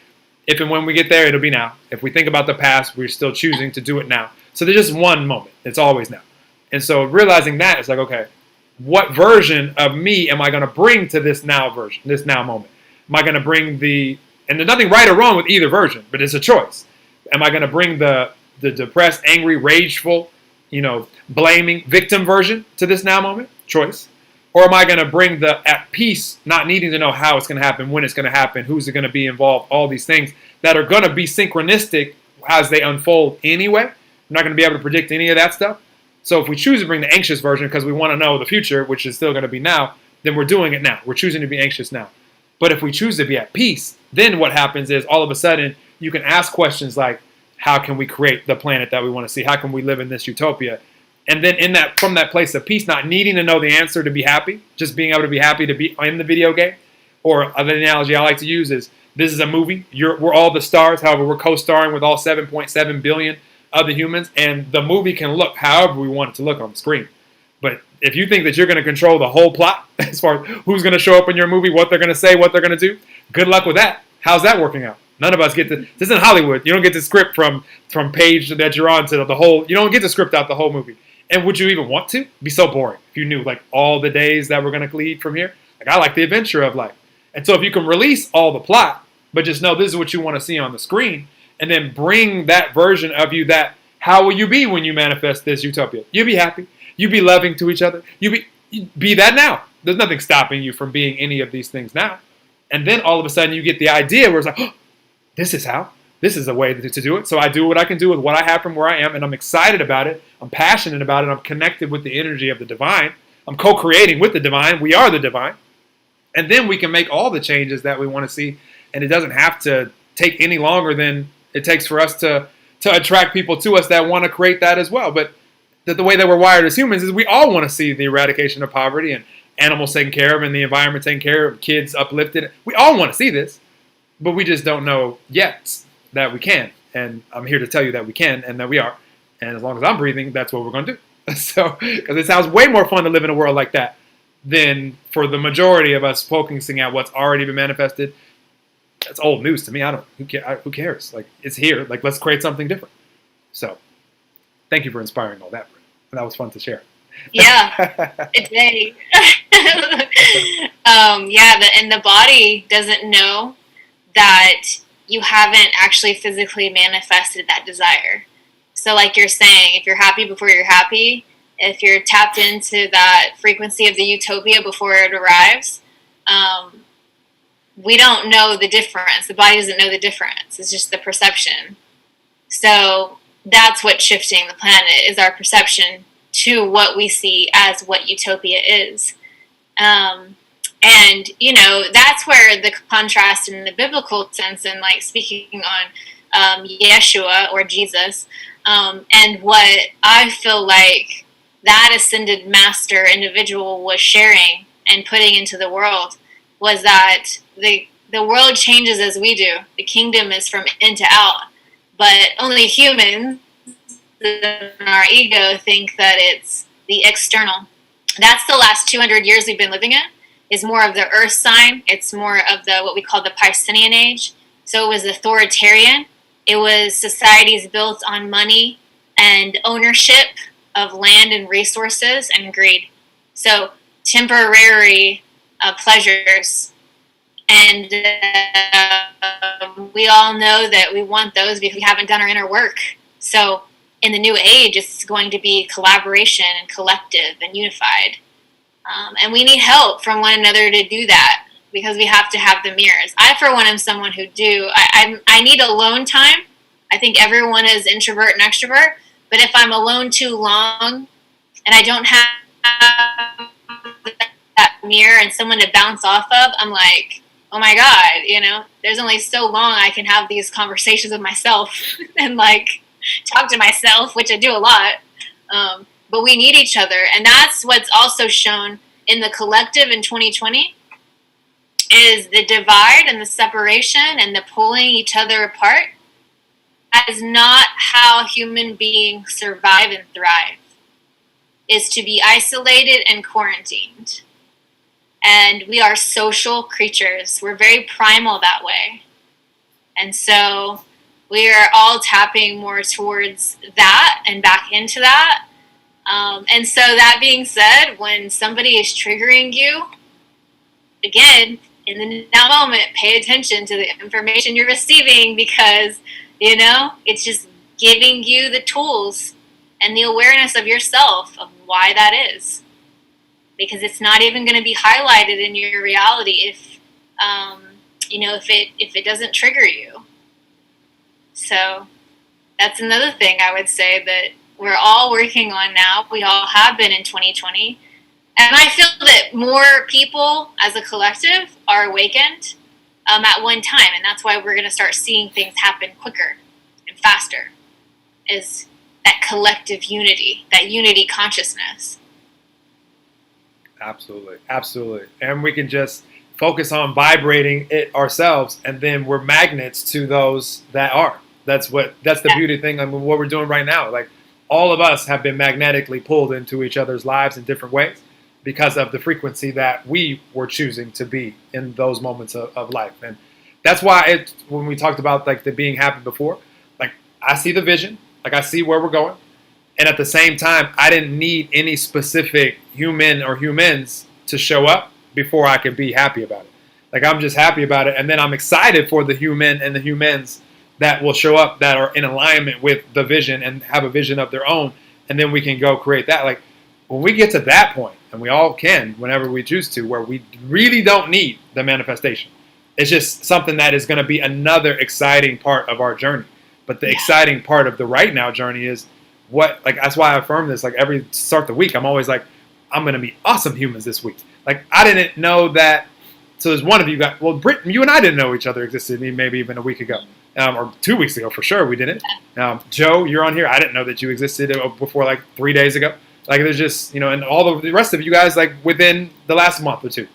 if and when we get there, it'll be now. If we think about the past, we're still choosing to do it now. So there's just one moment. It's always now. And so realizing that, it's like, okay, what version of me am I going to bring to this now version, this now moment? Am I going to bring and there's nothing right or wrong with either version, but it's a choice. Am I going to bring the depressed, angry, rageful, blaming victim version to this now moment? Choice. Or am I going to bring the at peace, not needing to know how it's going to happen, when it's going to happen, who's going to be involved, all these things that are going to be synchronistic as they unfold anyway. I'm not going to be able to predict any of that stuff. So if we choose to bring the anxious version because we want to know the future, which is still going to be now, then we're doing it now. We're choosing to be anxious now. But if we choose to be at peace, then what happens is all of a sudden you can ask questions like, how can we create the planet that we want to see? How can we live in this utopia? And then from that place of peace, not needing to know the answer to be happy, just being able to be happy to be in the video game. Or the analogy I like to use is, this is a movie. We're all the stars. However, we're co-starring with all 7.7 billion other humans. And the movie can look however we want it to look on the screen. But if you think that you're going to control the whole plot, as far as who's going to show up in your movie, what they're going to say, what they're going to do, good luck with that. How's that working out? None of us get to. This isn't Hollywood. You don't get the script from page that you're on to the whole. You don't get to script out the whole movie. And would you even want to? It'd be so boring if you knew like all the days that we're going to lead from here. Like, I like the adventure of life. And so if you can release all the plot, but just know this is what you want to see on the screen, and then bring that version of you. That how will you be when you manifest this utopia? You'll be happy. You'll be loving to each other. You be that now. There's nothing stopping you from being any of these things now. And then all of a sudden you get the idea where it's like, oh, this is how. This is a way to do it. So I do what I can do with what I have from where I am, and I'm excited about it. I'm passionate about it. I'm connected with the energy of the divine. I'm co-creating with the divine. We are the divine. And then we can make all the changes that we want to see, and it doesn't have to take any longer than it takes for us to attract people to us that want to create that as well. But the way that we're wired as humans is we all want to see the eradication of poverty and animals taken care of and the environment taken care of, kids uplifted. We all want to see this, but we just don't know yet that we can. And I'm here to tell you that we can and that we are. And as long as I'm breathing, that's what we're going to do. So, because it sounds way more fun to live in a world like that than for the majority of us focusing at what's already been manifested. That's old news to me. Who cares? Like, it's here. Like, let's create something different. So, thank you for inspiring all that, Britt. That was fun to share. Yeah, it's day. And the body doesn't know that you haven't actually physically manifested that desire. So like you're saying, if you're happy before you're happy, if you're tapped into that frequency of the utopia before it arrives, we don't know the difference. The body doesn't know the difference. It's just the perception. So that's what's shifting the planet, is our perception to what we see as what utopia is. And, that's where the contrast in the biblical sense, and like speaking on Yeshua or Jesus, and what I feel like that ascended master individual was sharing and putting into the world, was that the world changes as we do. The kingdom is from in to out, but only humans in our ego think that it's the external. That's the last 200 years we've been living in, is more of the earth sign. It's more of the what we call the Piscean age. So it was authoritarian. It was societies built on money and ownership of land and resources and greed. So temporary pleasures. And we all know that we want those because we haven't done our inner work. So in the new age, it's going to be collaboration and collective and unified. And we need help from one another to do that, because we have to have the mirrors. I, for one, am someone who I need alone time. I think everyone is introvert and extrovert. But if I'm alone too long and I don't have that mirror and someone to bounce off of, I'm like, oh my God, there's only so long I can have these conversations with myself and like talk to myself, which I do a lot. But we need each other. And that's what's also shown in the collective in 2020, is the divide and the separation and the pulling each other apart. That is not how human beings survive and thrive, is to be isolated and quarantined. And we are social creatures. We're very primal that way. And so we are all tapping more towards that and back into that. And so that being said, when somebody is triggering you, again, in the now moment, pay attention to the information you're receiving, because, it's just giving you the tools and the awareness of yourself of why that is. Because it's not even going to be highlighted in your reality if it doesn't trigger you. So that's another thing I would say that we're all working on now. We all have been in 2020. And I feel that more people as a collective are awakened at one time. And that's why we're going to start seeing things happen quicker and faster, is that collective unity, that unity consciousness. Absolutely. Absolutely. And we can just focus on vibrating it ourselves, and then we're magnets to those that are. That's the beauty thing. I mean, what we're doing right now, like all of us have been magnetically pulled into each other's lives in different ways because of the frequency that we were choosing to be in those moments of life. And that's why when we talked about like the being happy before, like I see the vision, like I see where we're going. And at the same time, I didn't need any specific human or humans to show up before I could be happy about it. Like I'm just happy about it. And then I'm excited for the human and the humans that will show up that are in alignment with the vision and have a vision of their own, and then we can go create that. Like when we get to that point, and we all can whenever we choose to, where we really don't need the manifestation. It's just something that is going to be another exciting part of our journey. But the exciting part of the right now journey is that's why I affirm this. Like every start of the week, I'm always like, I'm going to be awesome humans this week. Like I didn't know that. So there's one of you guys. Well, Britt, you and I didn't know each other existed maybe even a week ago, or 2 weeks ago for sure. We didn't. Joe, you're on here. I didn't know that you existed before like 3 days ago. Like there's just and all the rest of you guys like within the last month or two.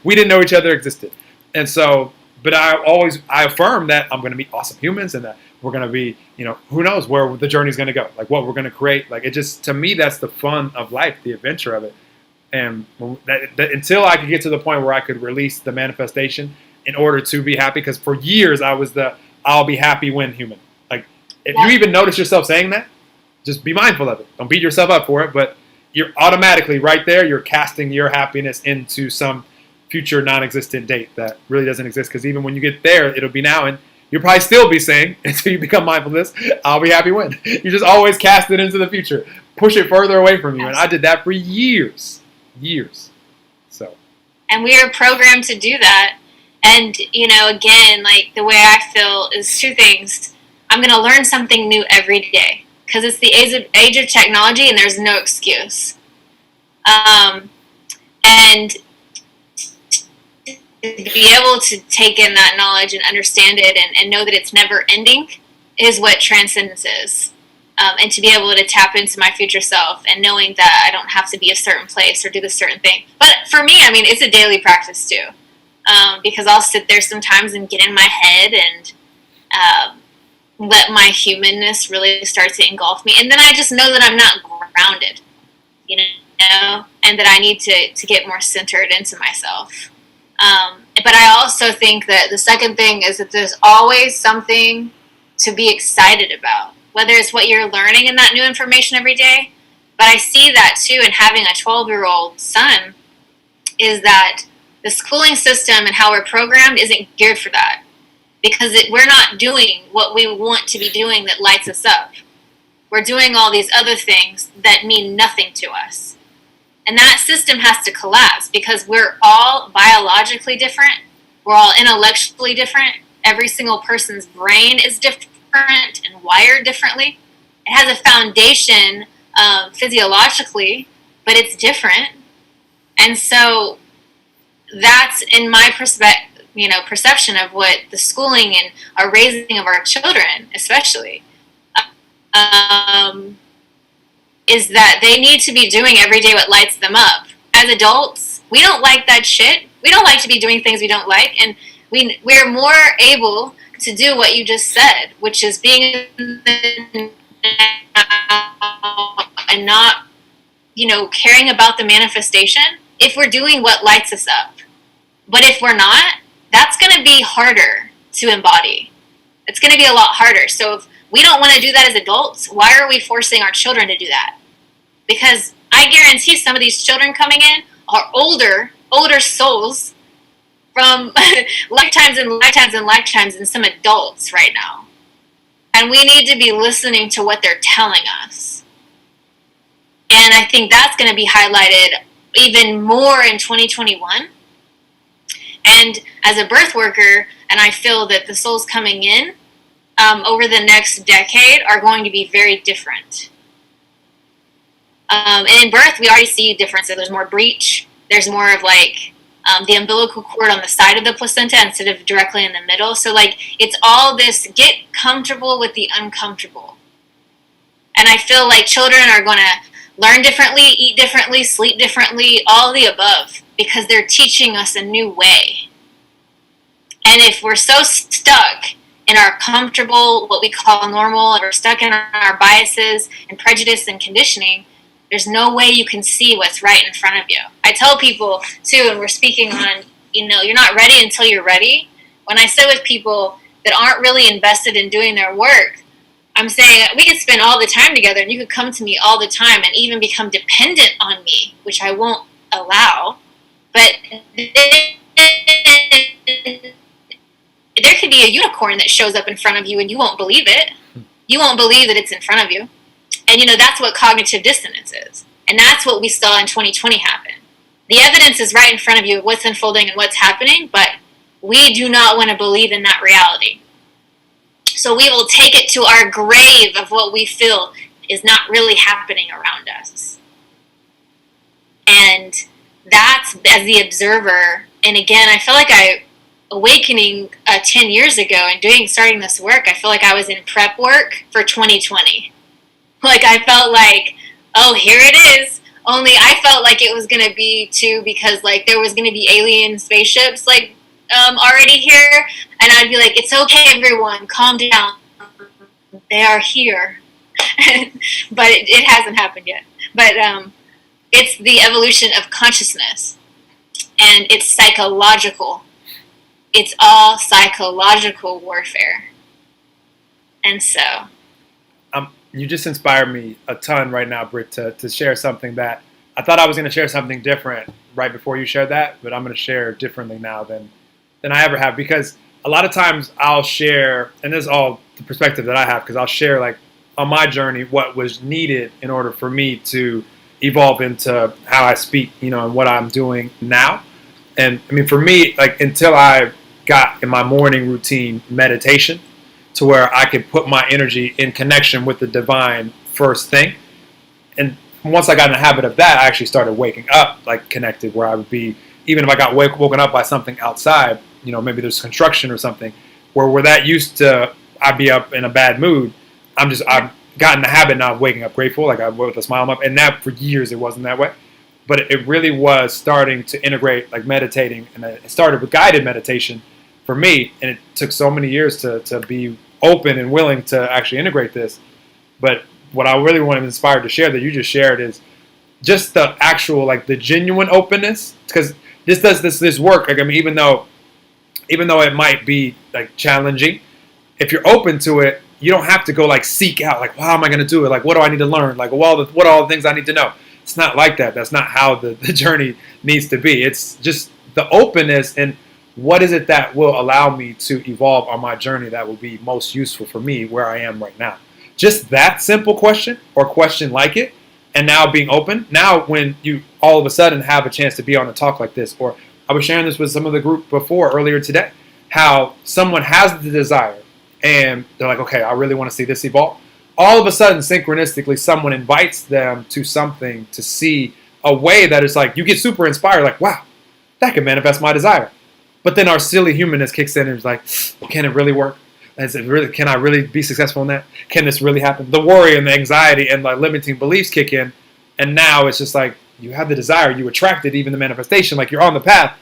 We didn't know each other existed, and so. But I affirm that I'm going to be awesome humans, and that we're going to be, who knows where the journey's going to go, like what we're going to create. Like it just, to me, that's the fun of life, the adventure of it. And that until I could get to the point where I could release the manifestation in order to be happy, because for years I was I'll be happy when human. Like if you even notice yourself saying that, just be mindful of it. Don't beat yourself up for it, but you're automatically right there. You're casting your happiness into some future non-existent date that really doesn't exist, because even when you get there, it'll be now, and you'll probably still be saying, until you become mindful of this, I'll be happy when. You just always cast it into the future, push it further away from you, and I did that for years. So, and we are programmed to do that. And again, like the way I feel is two things. I'm going to learn something new every day because it's the age of technology, and there's no excuse. And to be able to take in that knowledge and understand it and know that it's never ending is what transcendence is. And to be able to tap into my future self and knowing that I don't have to be a certain place or do this certain thing. But for me, I mean, it's a daily practice too. Because I'll sit there sometimes and get in my head and let my humanness really start to engulf me. And then I just know that I'm not grounded, and that I need to get more centered into myself. But I also think that the second thing is that there's always something to be excited about, whether it's what you're learning in that new information every day. But I see that too in having a 12-year-old son, is that the schooling system and how we're programmed isn't geared for that, because we're not doing what we want to be doing that lights us up. We're doing all these other things that mean nothing to us. And that system has to collapse because we're all biologically different. We're all intellectually different. Every single person's brain is different and wired differently. It has a foundation physiologically, but it's different. And so that's in my perception of what the schooling and our raising of our children, especially, is that they need to be doing every day what lights them up. As adults, we don't like that shit. We don't like to be doing things we don't like, and we're more able to do what you just said, which is being in the now and not, caring about the manifestation if we're doing what lights us up. But if we're not, that's going to be harder to embody. It's going to be a lot harder. So if we don't want to do that as adults, why are we forcing our children to do that? Because I guarantee some of these children coming in are older souls from lifetimes and lifetimes and lifetimes than some adults right now. And we need to be listening to what they're telling us. And I think that's going to be highlighted even more in 2021. And as a birth worker, and I feel that the souls coming in over the next decade are going to be very different. And in birth, we already see differences. There's more breach. There's more of the umbilical cord on the side of the placenta instead of directly in the middle. So it's all this get comfortable with the uncomfortable. And I feel like children are going to learn differently, eat differently, sleep differently, all the above, because they're teaching us a new way. And if we're so stuck in our comfortable, what we call normal, and we're stuck in our biases and prejudice and conditioning, there's no way you can see what's right in front of you. I tell people, too, and we're speaking on, you're not ready until you're ready. When I sit with people that aren't really invested in doing their work, I'm saying we could spend all the time together and you could come to me all the time and even become dependent on me, which I won't allow. But there could be a unicorn that shows up in front of you and you won't believe it. You won't believe that it's in front of you. And, that's what cognitive dissonance is. And that's what we saw in 2020 happen. The evidence is right in front of you of what's unfolding and what's happening, but we do not want to believe in that reality. So we will take it to our grave of what we feel is not really happening around us. And that's as the observer. And again, I feel like awakening 10 years ago and starting this work, I feel like I was in prep work for 2020. Like I felt like, oh, here it is. Only I felt like it was going to be too, because like there was going to be alien spaceships like already here. And I'd be like, it's okay, everyone, calm down. They are here. But it hasn't happened yet. But it's the evolution of consciousness. And it's psychological. It's all psychological warfare. And so you just inspired me a ton right now, Britt, to share something that I thought I was going to share something different right before you shared that, but I'm going to share differently now than I ever have, because a lot of times I'll share, and this is all the perspective that I have, because I'll share like on my journey what was needed in order for me to evolve into how I speak, and what I'm doing now. And I mean, for me, like until I got in my morning routine meditation, to where I could put my energy in connection with the divine first thing. And once I got in the habit of that, I actually started waking up like connected, where I would be, even if I got woken up by something outside, maybe there's construction or something, where that used to, I'd be up in a bad mood. I've gotten the habit now of waking up grateful, like I with a smile on my, and that for years it wasn't that way. But it really was starting to integrate like meditating, and it started with guided meditation for me, and it took so many years to be open and willing to actually integrate this. But what I really want to inspire to share that you just shared is just the actual, like the genuine openness, because this does this work. Like, I mean, even though it might be like challenging, if you're open to it, you don't have to go like seek out like, how am I going to do it? Like, what do I need to learn? Like, what are all the things I need to know? It's not like that. That's not how the journey needs to be. It's just the openness, and what is it that will allow me to evolve on my journey that will be most useful for me where I am right now? Just that simple question, or question like it, and now being open. Now when you all of a sudden have a chance to be on a talk like this, or I was sharing this with some of the group earlier today, how someone has the desire and they're like, okay, I really want to see this evolve. All of a sudden, synchronistically, someone invites them to something to see a way that is like, you get super inspired, like, wow, that can manifest my desire. But then our silly humanness kicks in and is like, can it really work? Can I really be successful in that? Can this really happen? The worry and the anxiety and like limiting beliefs kick in. And now it's just like, you have the desire, you attracted even the manifestation, like you're on the path,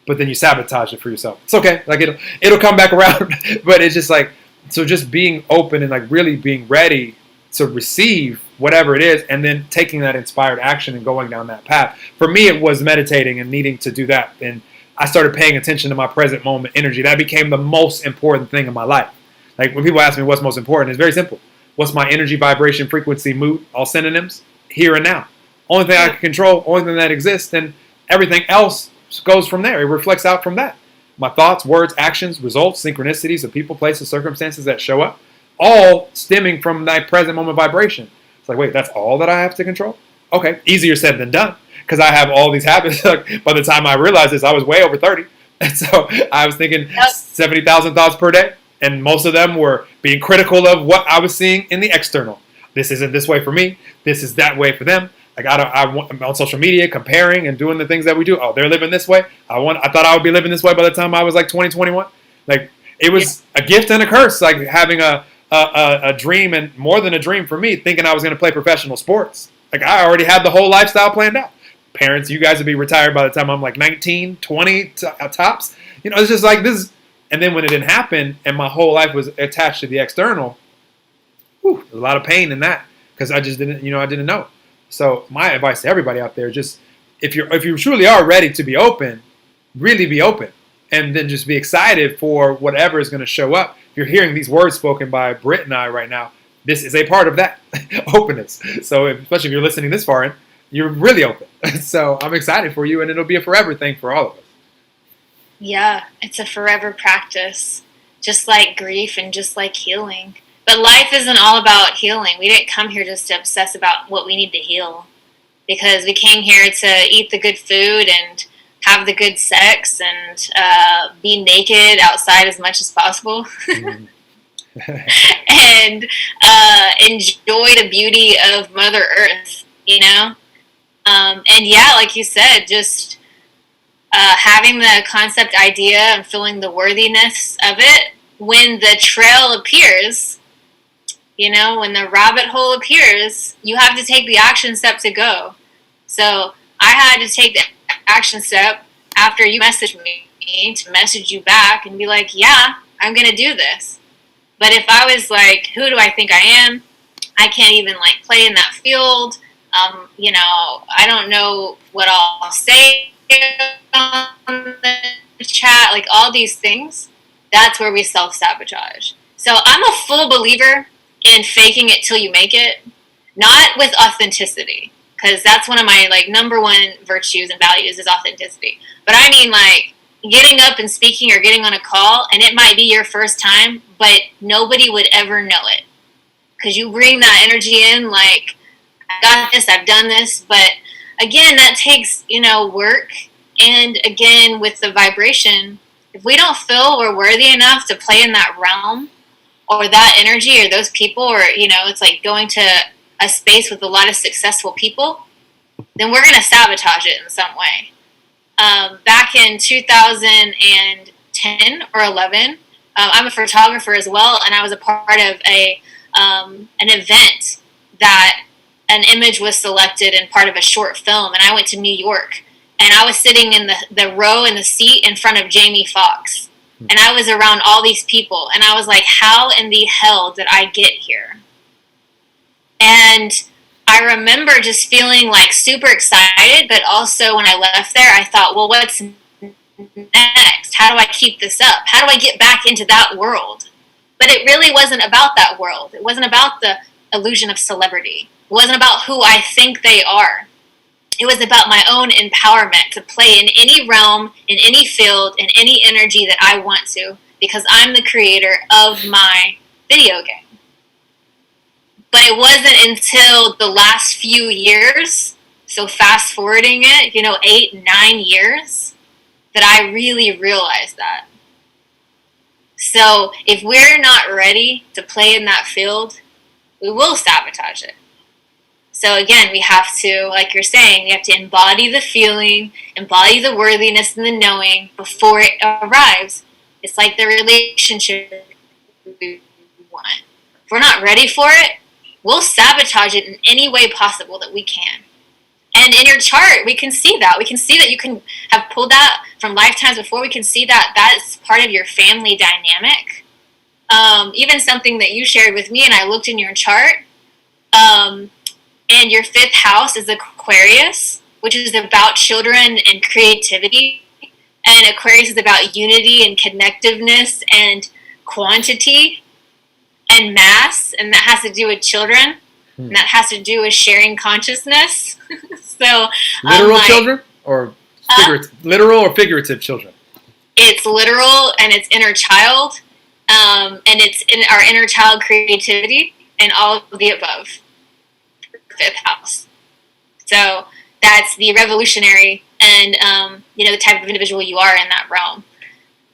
but then you sabotage it for yourself. It's okay. Like it'll come back around. But it's just like, so just being open and like really being ready to receive whatever it is, and then taking that inspired action and going down that path. For me, it was meditating and needing to do that. And I started paying attention to my present moment energy. That became the most important thing in my life. Like when people ask me what's most important, it's very simple. What's my energy, vibration, frequency, mood? All synonyms, here and now. Only thing I can control, only thing that exists, and everything else goes from there. It reflects out from that. My thoughts, words, actions, results, synchronicities of people, places, circumstances that show up, all stemming from that present moment vibration. It's like, wait, that's all that I have to control? Okay, easier said than done. Because I have all these habits. By the time I realized this, I was way over 30. And so I was thinking 70,000 thoughts per day. And most of them were being critical of what I was seeing in the external. This isn't this way for me. This is that way for them. Like I'm on social media comparing and doing the things that we do. Oh, they're living this way. I thought I would be living this way by the time I was like 20, 21. Like it was a gift and a curse. Like having a dream, and more than a dream for me, thinking I was going to play professional sports. Like I already had the whole lifestyle planned out. Parents, you guys would be retired by the time I'm like 19, 20 tops. It's just like this. And then when it didn't happen and my whole life was attached to the external, there's a lot of pain in that, because I just didn't, I didn't know. So my advice to everybody out there, just if you truly are ready to be open, really be open, and then just be excited for whatever is going to show up. If you're hearing these words spoken by Britt and I right now, this is a part of that openness. So especially if you're listening this far in, you're really open. So I'm excited for you, and it'll be a forever thing for all of us. Yeah, it's a forever practice. just like grief and just like healing. But life isn't all about healing. We didn't come here just to obsess about what we need to heal, because we came here to eat the good food and have the good sex and be naked outside as much as possible. Mm. And enjoy the beauty of Mother Earth, you know? And yeah, like you said, just having the concept idea and feeling the worthiness of it when the trail appears, you know, when the rabbit hole appears, you have to take the action step to go. So I had to take the action step after you messaged me to message you back and be like, yeah, I'm going to do this. But if I was like, who do I think I am? I can't even like play in that field. You know, I don't know what I'll say on the chat, like all these things. That's where we self-sabotage. So I'm a full believer in faking it till you make it, not with authenticity, because that's one of my like number one virtues and values is authenticity. But I mean like getting up and speaking or getting on a call, and it might be your first time, but nobody would ever know it because you bring that energy in like, I got this, I've done this. But again, that takes, you know, work. And again, with the vibration, if we don't feel we're worthy enough to play in that realm or that energy or those people, or, you know, it's like going to a space with a lot of successful people, then we're going to sabotage it in some way. Back in 2010 or 11, I'm a photographer as well, and I was a part of an event that an image was selected in part of a short film, and I went to New York, and I was sitting in the row in the seat in front of Jamie Foxx, and I was around all these people, and I was like, how in the hell did I get here? And I remember just feeling like super excited, but also when I left there, I thought, well, what's next? How do I keep this up? How do I get back into that world? But it really wasn't about that world. It wasn't about the illusion of celebrity. It wasn't about who I think they are. It was about my own empowerment to play in any realm, in any field, in any energy that I want to, because I'm the creator of my video game. But it wasn't until the last few years, so fast forwarding it, you know, 8, 9 years, that I really realized that. So if we're not ready to play in that field, we will sabotage it. So again, we have to, like you're saying, we have to embody the feeling, embody the worthiness and the knowing before it arrives. It's like the relationship we want. If we're not ready for it, we'll sabotage it in any way possible that we can. And in your chart, we can see that. We can see that you can have pulled that from lifetimes before. We can see that that's part of your family dynamic. Even something that you shared with me, and I looked in your chart, and your 5th house is Aquarius, which is about children and creativity. And Aquarius is about unity and connectiveness and quantity and mass, and that has to do with children, and that has to do with sharing consciousness. So literal children or literal or figurative children? It's literal, and it's inner child, and it's in our inner child creativity and all of the above. 5th house. So that's the revolutionary and you know, the type of individual you are in that realm,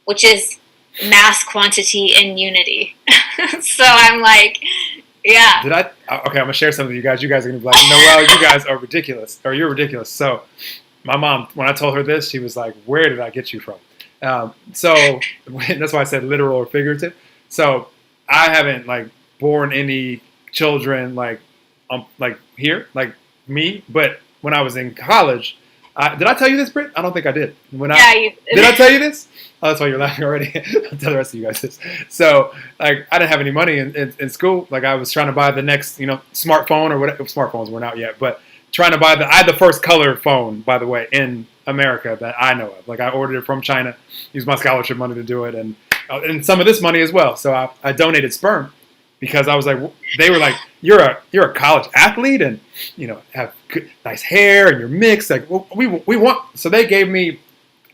which is mass, quantity, and unity. So I'm like, yeah. Okay, I'm gonna share something with you guys. You guys are gonna be like, Noelle, you guys are ridiculous, or you're ridiculous. So my mom, when I told her this, she was like, where did I get you from? So that's why I said literal or figurative. So I haven't like born any children like here, like me. But when I was in college, did I tell you this, Britt? I don't think I did. Did I tell you this? Oh, that's why you're laughing already. I'll tell the rest of you guys this. So, like, I didn't have any money in school. Like, I was trying to buy the next, you know, smartphone or whatever. Smartphones weren't out yet, but trying to buy I had the first color phone, by the way, in America that I know of. Like, I ordered it from China, used my scholarship money to do it, and some of this money as well. So I donated sperm because I was like, they were like, you're a college athlete and, you know, have good, nice hair and you're mixed. Like, well, we want. So they gave me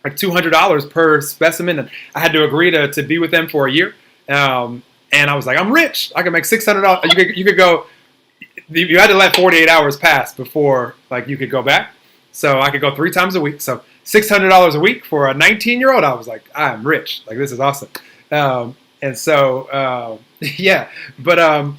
like $200 per specimen, and I had to agree to be with them for a year. And I was like, I'm rich. I can make $600. You could go. You had to let 48 hours pass before like you could go back. So I could go 3 times a week. So $600 a week for a 19-year-old. I was like, I'm rich. Like, this is awesome. And so yeah, but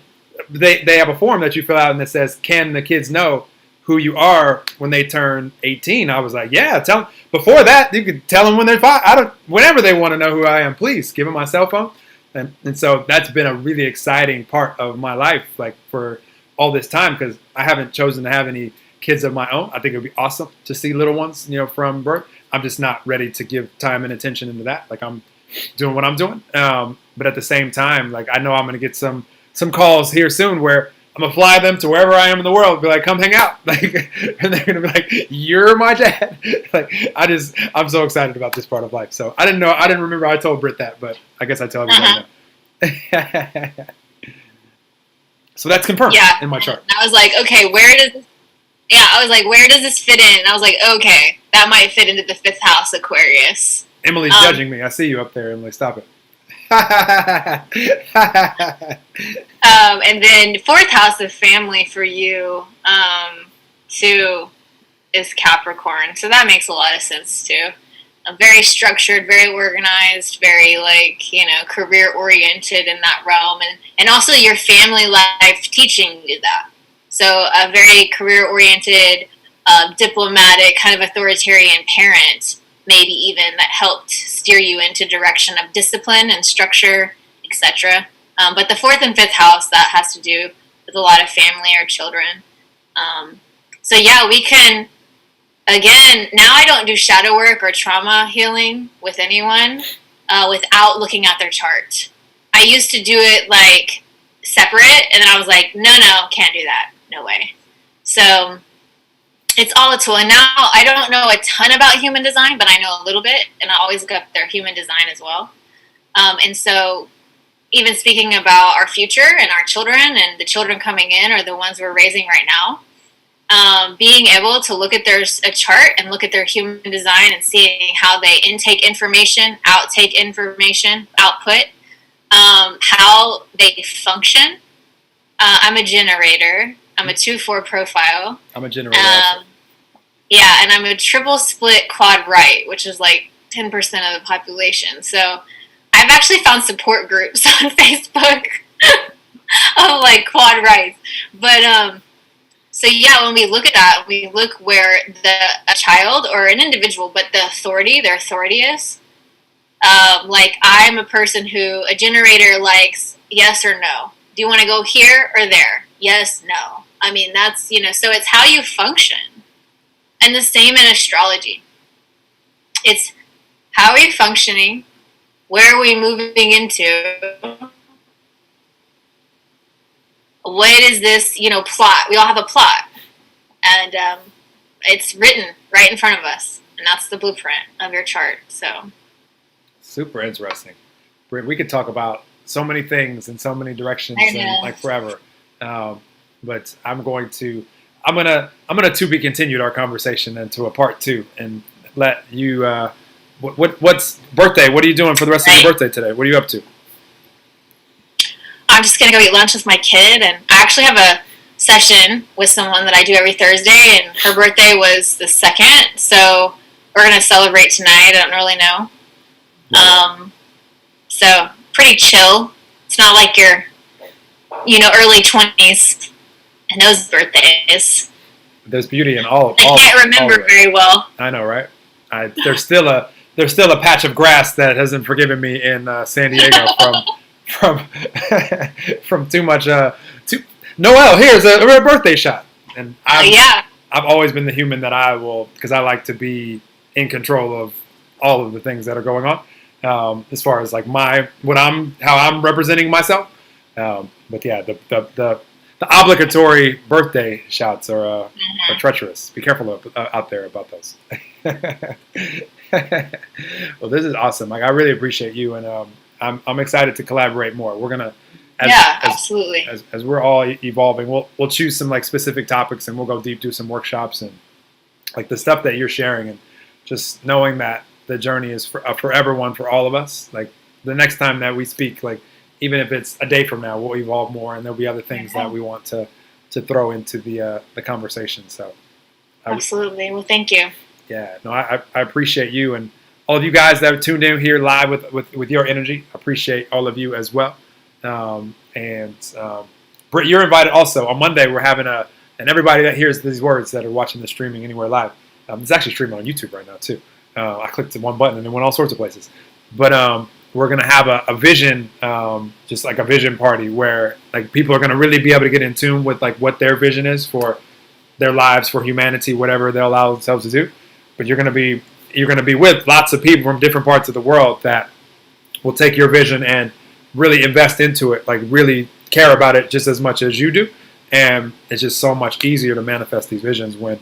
they have a form that you fill out and that says, can the kids know who you are when they turn 18? I was like, yeah, tell them. Before that, you could tell them when they're 5. Whenever they want to know who I am, please give them my cell phone. And so that's been a really exciting part of my life, like for all this time, because I haven't chosen to have any kids of my own. I think it would be awesome to see little ones, from birth. I'm just not ready to give time and attention into that. Like, I'm doing what I'm doing. But at the same time, like, I know I'm going to get some calls here soon where I'm going to fly them to wherever I am in the world, be like, come hang out. Like, and they're going to be like, you're my dad. Like, I'm so excited about this part of life. So I didn't remember I told Britt that, but I guess I tell everybody now. So that's confirmed in my chart. I was like, okay, where does this fit in? And I was like, okay, that might fit into the 5th house, Aquarius. Emily's judging me. I see you up there, Emily. Stop it. And then 4th house of family for you, too, is Capricorn. So that makes a lot of sense, too. Very structured, very organized, very, career-oriented in that realm. And also your family life teaching you that. So a very career-oriented, diplomatic, kind of authoritarian parent, maybe even, that helped steer you into direction of discipline and structure, etc. But the 4th and 5th house, that has to do with a lot of family or children. So yeah, we can, again, now I don't do shadow work or trauma healing with anyone without looking at their chart. I used to do it like separate, and then I was like, no, can't do that. No way. So it's all a tool. And now I don't know a ton about human design, but I know a little bit, and I always look up their human design as well. And so even speaking about our future and our children and the children coming in or the ones we're raising right now, being able to look at a chart and look at their human design and seeing how they intake information, outtake information, output, how they function. I'm a generator. I'm a 2-4 profile. I'm a generator. Yeah, and I'm a triple split quad right, which is like 10% of the population. So I've actually found support groups on Facebook of like quad rights. But so yeah, when we look at that, we look where a child or an individual, but their authority is. Like, I'm a person who, a generator likes yes or no. Do you want to go here or there? Yes, no. I mean, that's, so it's how you function. And the same in astrology. It's how are you functioning? Where are we moving into? What is this, plot? We all have a plot. And it's written right in front of us. And that's the blueprint of your chart. So super interesting. Britt, we could talk about so many things in so many directions and like forever. But I'm gonna to be continued our conversation into a part 2 and let you what's birthday? What are you doing for the rest of your birthday today? What are you up to? I'm just gonna go eat lunch with my kid, and I actually have a session with someone that I do every Thursday, and her birthday was the 2nd, so we're gonna celebrate tonight. I don't really know. So pretty chill. It's not like your, early 20s and those birthdays. There's beauty in all. I can't remember very well. I know, right? There's still a patch of grass that hasn't forgiven me in San Diego from too much. Noelle, here's a birthday shot, and I've always been the human that I will, because I like to be in control of all of the things that are going on. As far as like how I'm representing myself, but yeah, the obligatory birthday shots are treacherous. Be careful out there about those. Well, this is awesome. Like, I really appreciate you, and I'm excited to collaborate more. We're gonna, absolutely. As we're all evolving, we'll choose some like specific topics, and we'll go deep, do some workshops, and like the stuff that you're sharing, and just knowing that the journey is for everyone, for all of us. Like, the next time that we speak, like, even if it's a day from now, we'll evolve more, and there'll be other things that we want to throw into the conversation. So, absolutely. Well, thank you. Yeah, no, I appreciate you and all of you guys that are tuned in here live with your energy. I appreciate all of you as well. Britt, you're invited also. On Monday, we're having and everybody that hears these words that are watching the streaming anywhere live, it's actually streaming on YouTube right now too. I clicked one button and it went all sorts of places. But we're going to have a vision, just like a vision party where like people are going to really be able to get in tune with like what their vision is for their lives, for humanity, whatever they allow themselves to do. But you're going to be with lots of people from different parts of the world that will take your vision and really invest into it, like really care about it just as much as you do. And it's just so much easier to manifest these visions when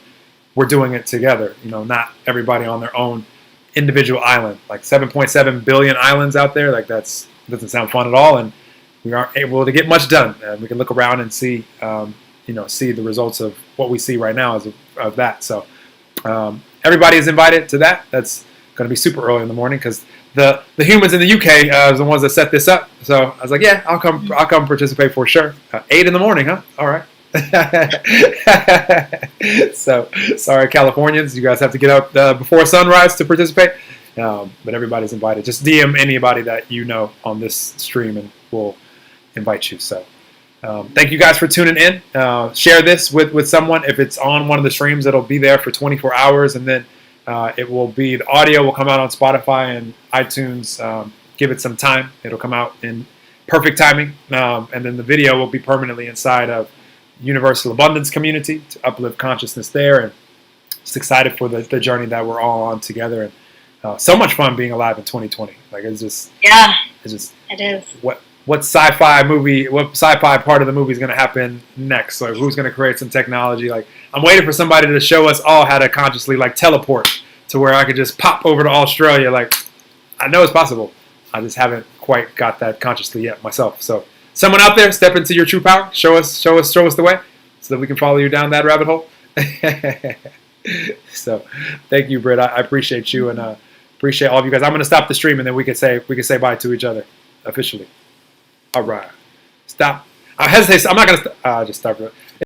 we're doing it together. You know, not everybody on their own individual island. Like 7.7 billion islands out there. Like doesn't sound fun at all. And we aren't able to get much done. And we can look around and see, see the results of what we see right now of that. So everybody is invited to that. That's going to be super early in the morning because the humans in the UK is the ones that set this up. So I was like, yeah, I'll come participate for sure. 8 in the morning, huh? All right. So sorry, Californians, you guys have to get up before sunrise to participate. But everybody's invited. Just DM anybody that you know on this stream, and we'll invite you. So thank you guys for tuning in. Share this with someone. If it's on one of the streams, it'll be there for 24 hours, and then the audio will come out on Spotify and iTunes. Give it some time. It'll come out in perfect timing. And then the video will be permanently inside of Universal Abundance Community to uplift consciousness there. And just excited for the journey that we're all on together. And so much fun being alive in 2020. Like it is. It is. What sci-fi part of the movie is going to happen next? Like who's going to create some technology? Like I'm waiting for somebody to show us all how to consciously like teleport to where I could just pop over to Australia. Like I know it's possible. I just haven't quite got that consciously yet myself. So someone out there, step into your true power. Show us the way so that we can follow you down that rabbit hole. So thank you, Britt. I appreciate you and appreciate all of you guys. I'm going to stop the stream and then we can say bye to each other officially. All right. Stop. I hesitate. I'm not going to just stop.